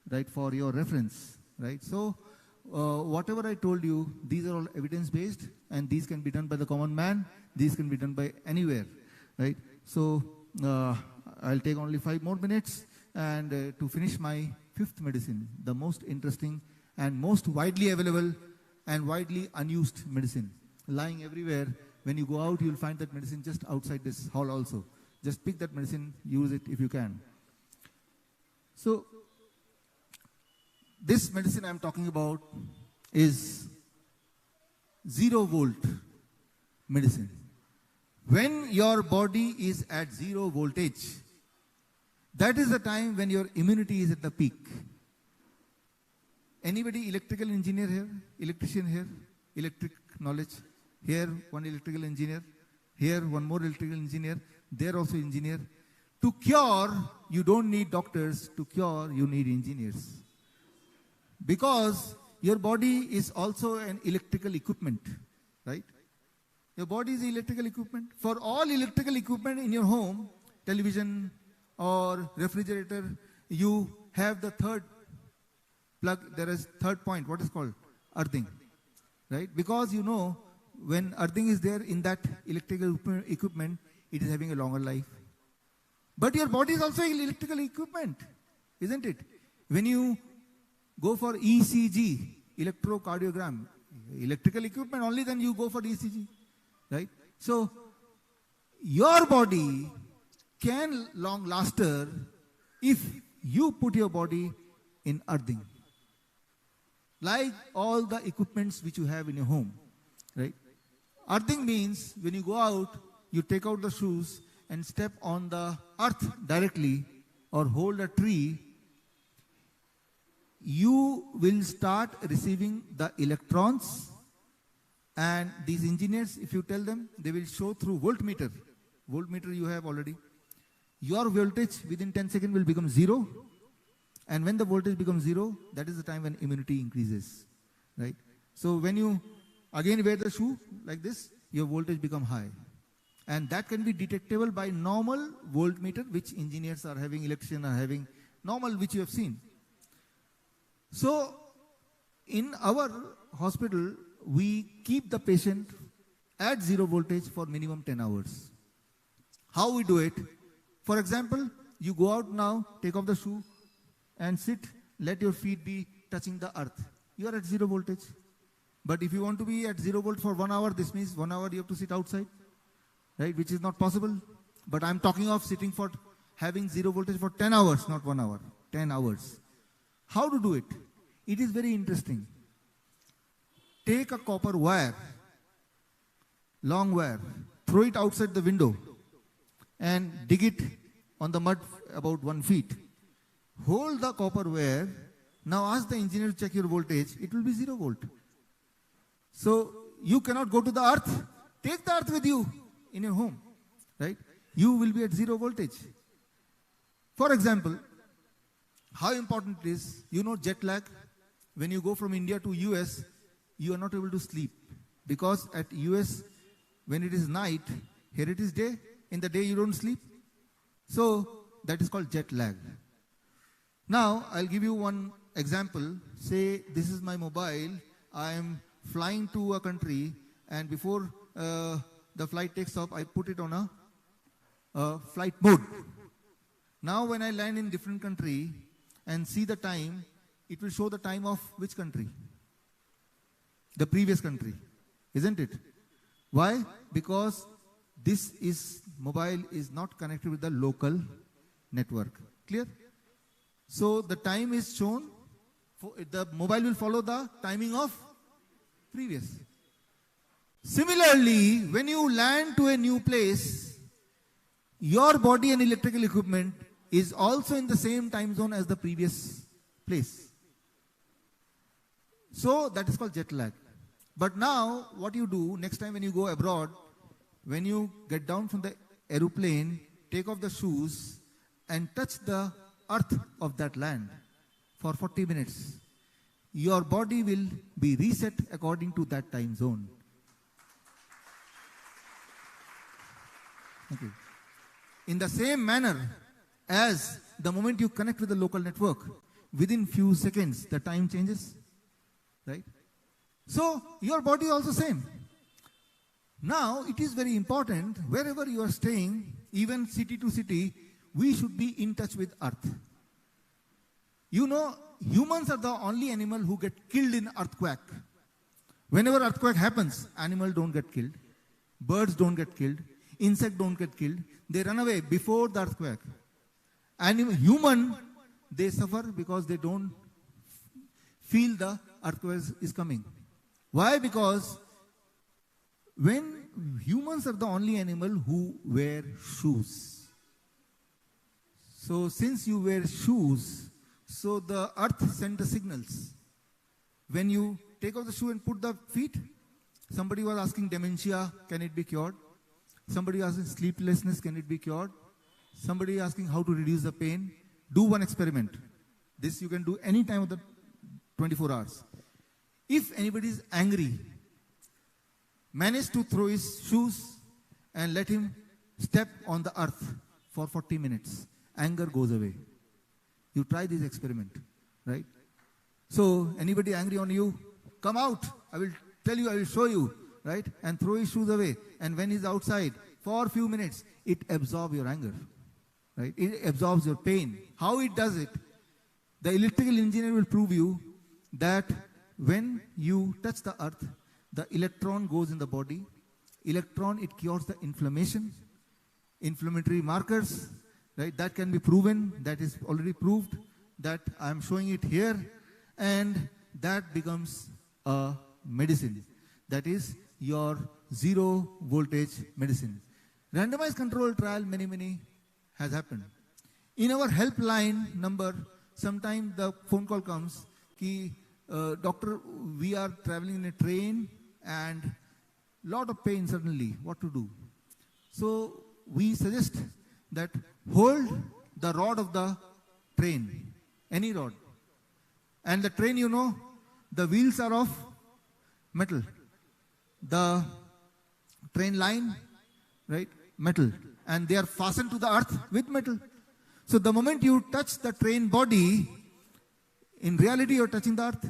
right, for your reference, right? So whatever I told you, these are all evidence-based, and these can be done by the common man. These can be done by anywhere, right? So I'll take only 5 more minutes, and to finish my 5th medicine, the most interesting and most widely available and widely unused medicine, lying everywhere. When you go out, you'll find that medicine just outside this hall also. Just pick that medicine, use it if you can. So this medicine I'm talking about is 0 volt medicine. When your body is at 0 voltage, that is the time when your immunity is at the peak. Anybody electrical engineer here? Electrician here? Electric knowledge? Here one electrical engineer. Here one more electrical engineer. There also engineer. To cure, you don't need doctors. To cure, you need engineers. Because your body is also an electrical equipment, right? Your body is electrical equipment. For all electrical equipment in your home, television or refrigerator, you have the third plug. There is third point, what is called earthing, right? Because you know, when earthing is there in that electrical equipment, it is having a longer life. But your body is also electrical equipment, isn't it? When you go for ECG, electrocardiogram, electrical equipment, only then you go for ECG, right? So your body can long laster if you put your body in earthing, like all the equipments which you have in your home, right? Earthing means when you go out, you take out the shoes and step on the earth directly or hold a tree, you will start receiving the electrons, and these engineers, if you tell them, they will show through voltmeter. Voltmeter you have already. Your voltage within 10 seconds will become 0, and when the voltage becomes 0, that is the time when immunity increases, right? So when you again wear the shoe like this, your voltage become high. And that can be detectable by normal voltmeter, which engineers are having, electricians are having, normal, which you have seen. So in our hospital, we keep the patient at 0 voltage for minimum 10 hours. How we do it? For example, you go out now, take off the shoe and sit, let your feet be touching the earth. You are at 0 voltage. But if you want to be at 0 volt for 1 hour, this means 1 hour you have to sit outside, right? Which is not possible. But I'm talking of sitting for having 0 voltage for 10 hours, not 1 hour, 10 hours. How to do it? It is very interesting. Take a copper wire, long wire, throw it outside the window and dig it on the mud about 1 feet. Hold the copper wire. Now ask the engineer to check your voltage. It will be 0 volt. So you cannot go to the earth. Take the earth with you in your home, right? You will be at 0 voltage. For example, how important it is, you know, jet lag. When you go from India to US, you are not able to sleep because at US, when it is night, here it is day. In the day you don't sleep. So that is called jet lag. Now I'll give you one example. Say this is my mobile. I am flying to a country, and before the flight takes off, I put it on a flight mode. Now when I land in different country and see the time, it will show the time of which country? The previous country, isn't it? Why? Because this mobile is not connected with the local network. Clear? So the time is shown. The mobile will follow the timing of previous. Similarly, when you land to a new place, your body and electrical equipment is also in the same time zone as the previous place. So that is called jet lag. But now what you do next time when you go abroad, when you get down from the aeroplane, take off the shoes and touch the earth of that land for 40 minutes. Your body will be reset according to that time zone. Okay. In the same manner as the moment you connect with the local network, within few seconds the time changes, right? So your body is also same. Now it is very important, wherever you are staying, even city to city, we should be in touch with earth. You know, humans are the only animal who get killed in earthquake. Whenever earthquake happens, animals don't get killed, birds don't get killed, insects don't get killed. They run away before the earthquake. Human, they suffer because they don't feel the earthquake is coming. Why? Because when humans are the only animal who wear shoes. So since you wear shoes, so the earth sends the signals. When you take off the shoe and put the feet, somebody was asking dementia, can it be cured? Somebody asking sleeplessness, can it be cured? Somebody asking how to reduce the pain. Do one experiment. This you can do any time of the 24 hours. If anybody is angry, manage to throw his shoes and let him step on the earth for 40 minutes. Anger goes away. You try this experiment, right? So anybody angry on you, come out. I will tell you, I will show you, right? And throw his shoes away. And when he's outside, for a few minutes, it absorbs your anger, right? It absorbs your pain. How it does it? The electrical engineer will prove you that when you touch the earth, the electron goes in the body. Electron, it cures the inflammation, inflammatory markers, right? That can be proven, that is already proved, that I am showing it here, and that becomes a medicine. That is your 0 voltage medicine. Randomized control trial, many has happened. In our helpline number, sometimes the phone call comes, ki, doctor, we are traveling in a train and lot of pain suddenly, what to do? So we suggest that hold the rod of the train, any rod. And the train, you know, the wheels are of metal. The train line, right, metal. And they are fastened to the earth with metal. So the moment you touch the train body, in reality you are touching the earth.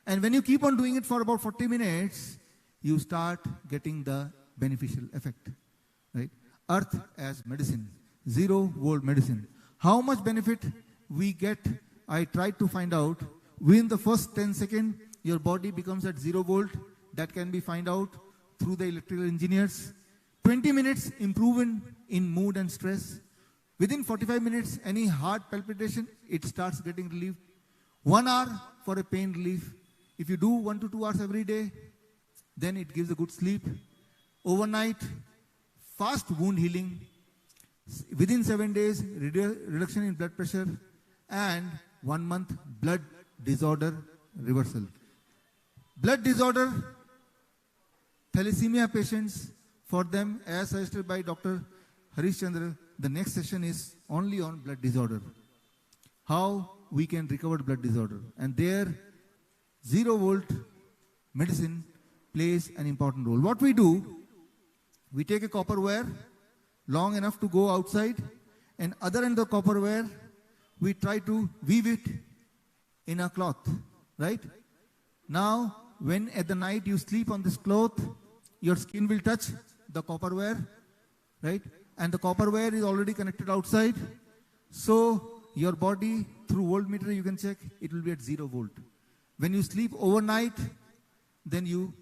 And when you keep on doing it for about 40 minutes, you start getting the beneficial effect, right? Earth as medicine, 0 volt medicine. How much benefit we get, I tried to find out. Within the first 10 seconds, your body becomes at 0 volt. That can be found out through the electrical engineers. 20 minutes improvement in mood and stress. Within 45 minutes, any heart palpitation, it starts getting relief. 1 hour for a pain relief. If you do 1 to 2 hours every day, then it gives a good sleep. Overnight, fast wound healing, within 7 days, reduction in blood pressure, and 1 month blood disorder reversal. Blood disorder, thalassemia patients, for them, as suggested by Dr. Harish Chandra, the next session is only on blood disorder. How we can recover blood disorder. And there, 0 volt medicine plays an important role. What we do, we take a copper wire long enough to go outside, and other end of the copper wire, we try to weave it in a cloth, right? Now, when at the night you sleep on this cloth, your skin will touch the copper wire, right? And the copper wire is already connected outside. So, your body, through voltmeter you can check, it will be at 0 volt. When you sleep overnight, then you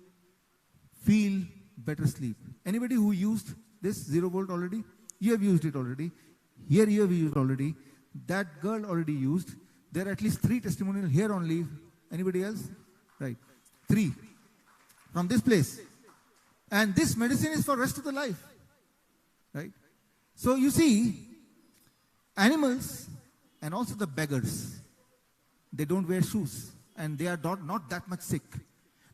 feel better sleep. Anybody who used this 0 volt already? You have used it already. Here you have used already. That girl already used. There are at least 3 testimonials here only. Anybody else? Right. 3. From this place. And this medicine is for rest of the life. Right. So you see, animals and also the beggars, they don't wear shoes and they are not that much sick.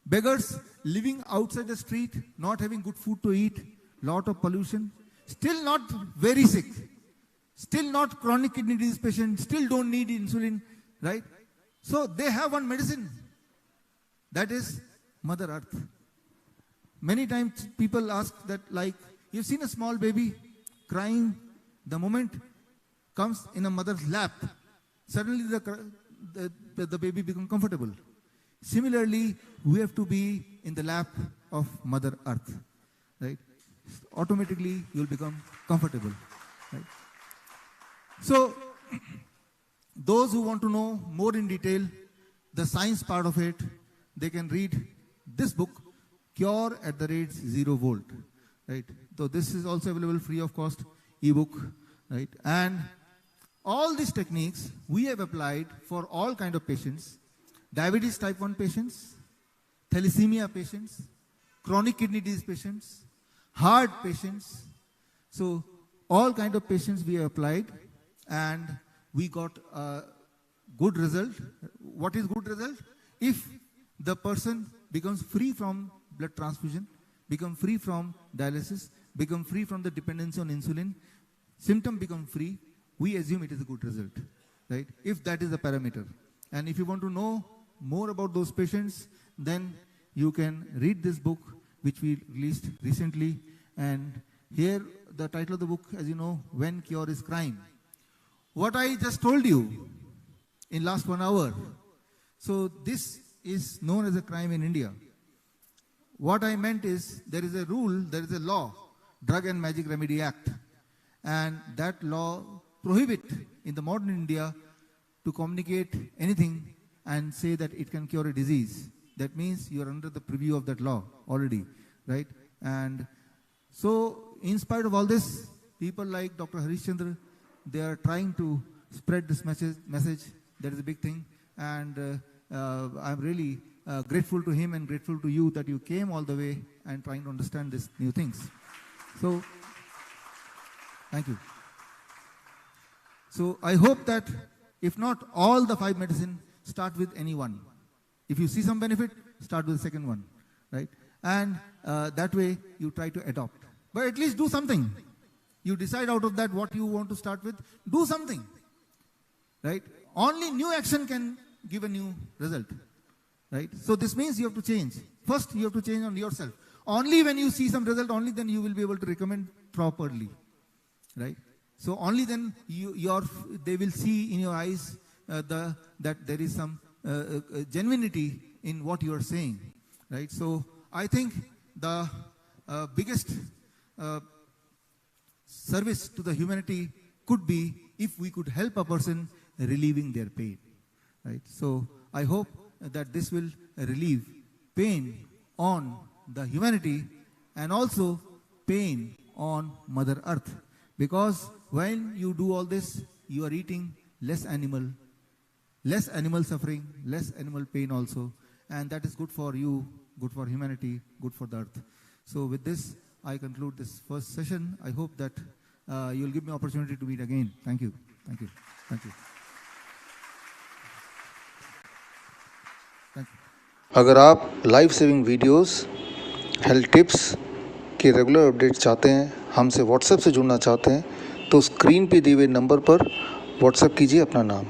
Beggars living outside the street, not having good food to eat, lot of pollution, still not very sick, still not chronic kidney disease patient, still don't need insulin, right? So they have one medicine, that is Mother Earth. Many times people ask that, like, you've seen a small baby crying, the moment comes in a mother's lap, suddenly the baby becomes comfortable. Similarly, we have to be in the lap of Mother Earth, right? Automatically, you'll become comfortable, right? So, those who want to know more in detail, the science part of it, they can read this book, Cure@0 volt, right? So this is also available free of cost, ebook, right? And all these techniques we have applied for all kind of patients. Diabetes type 1 patients, thalassemia patients, chronic kidney disease patients, heart patients. So all kind of patients we have applied and we got a good result. What is good result? If the person becomes free from blood transfusion, become free from dialysis, become free from the dependency on insulin, symptom become free, we assume it is a good result, right? If that is the parameter. And if you want to know more about those patients, then you can read this book which we released recently. And here the title of the book, as you know, When Cure is Crime. What I just told you in last 1 hour, so this is known as a crime in India. What I meant is, there is a rule, there is a law, Drug and Magic Remedy Act, and that law prohibit in the modern India to communicate anything and say that it can cure a disease. That means you are under the purview of that law already, right? And so, in spite of all this, people like Dr. Harish Chandra, they are trying to spread this message. That is a big thing, and I'm really grateful to him and grateful to you that you came all the way and trying to understand these new things. So, thank you. So, I hope that if not all the 5 medicine, start with any one. If you see some benefit, start with the second one, right? And that way you try to adopt. But at least do something. You decide out of that what you want to start with. Do something, right? Only new action can give a new result, right? So this means you have to change. First, you have to change on yourself. Only when you see some result, only then you will be able to recommend properly, right? So only then they will see in your eyes that there is some genuinity in what you are saying, right? So I think the biggest service to the humanity could be if we could help a person relieving their pain, right? So I hope that this will relieve pain on the humanity and also pain on Mother Earth. Because when you do all this, you are eating less animal suffering, less animal pain also. And that is good for you, good for humanity, good for the earth. So with this, I conclude this first session. I hope that you'll give me opportunity to meet again. Thank you. Thank you. Thank you. Thank you. अगर आप life saving videos, health tips के regular update चाहते हैं, हमसे WhatsApp से जुड़ना चाहते हैं, तो स्क्रीन पे दिए हुए नंबर पर व्हाट्सएप कीजिए अपना नाम।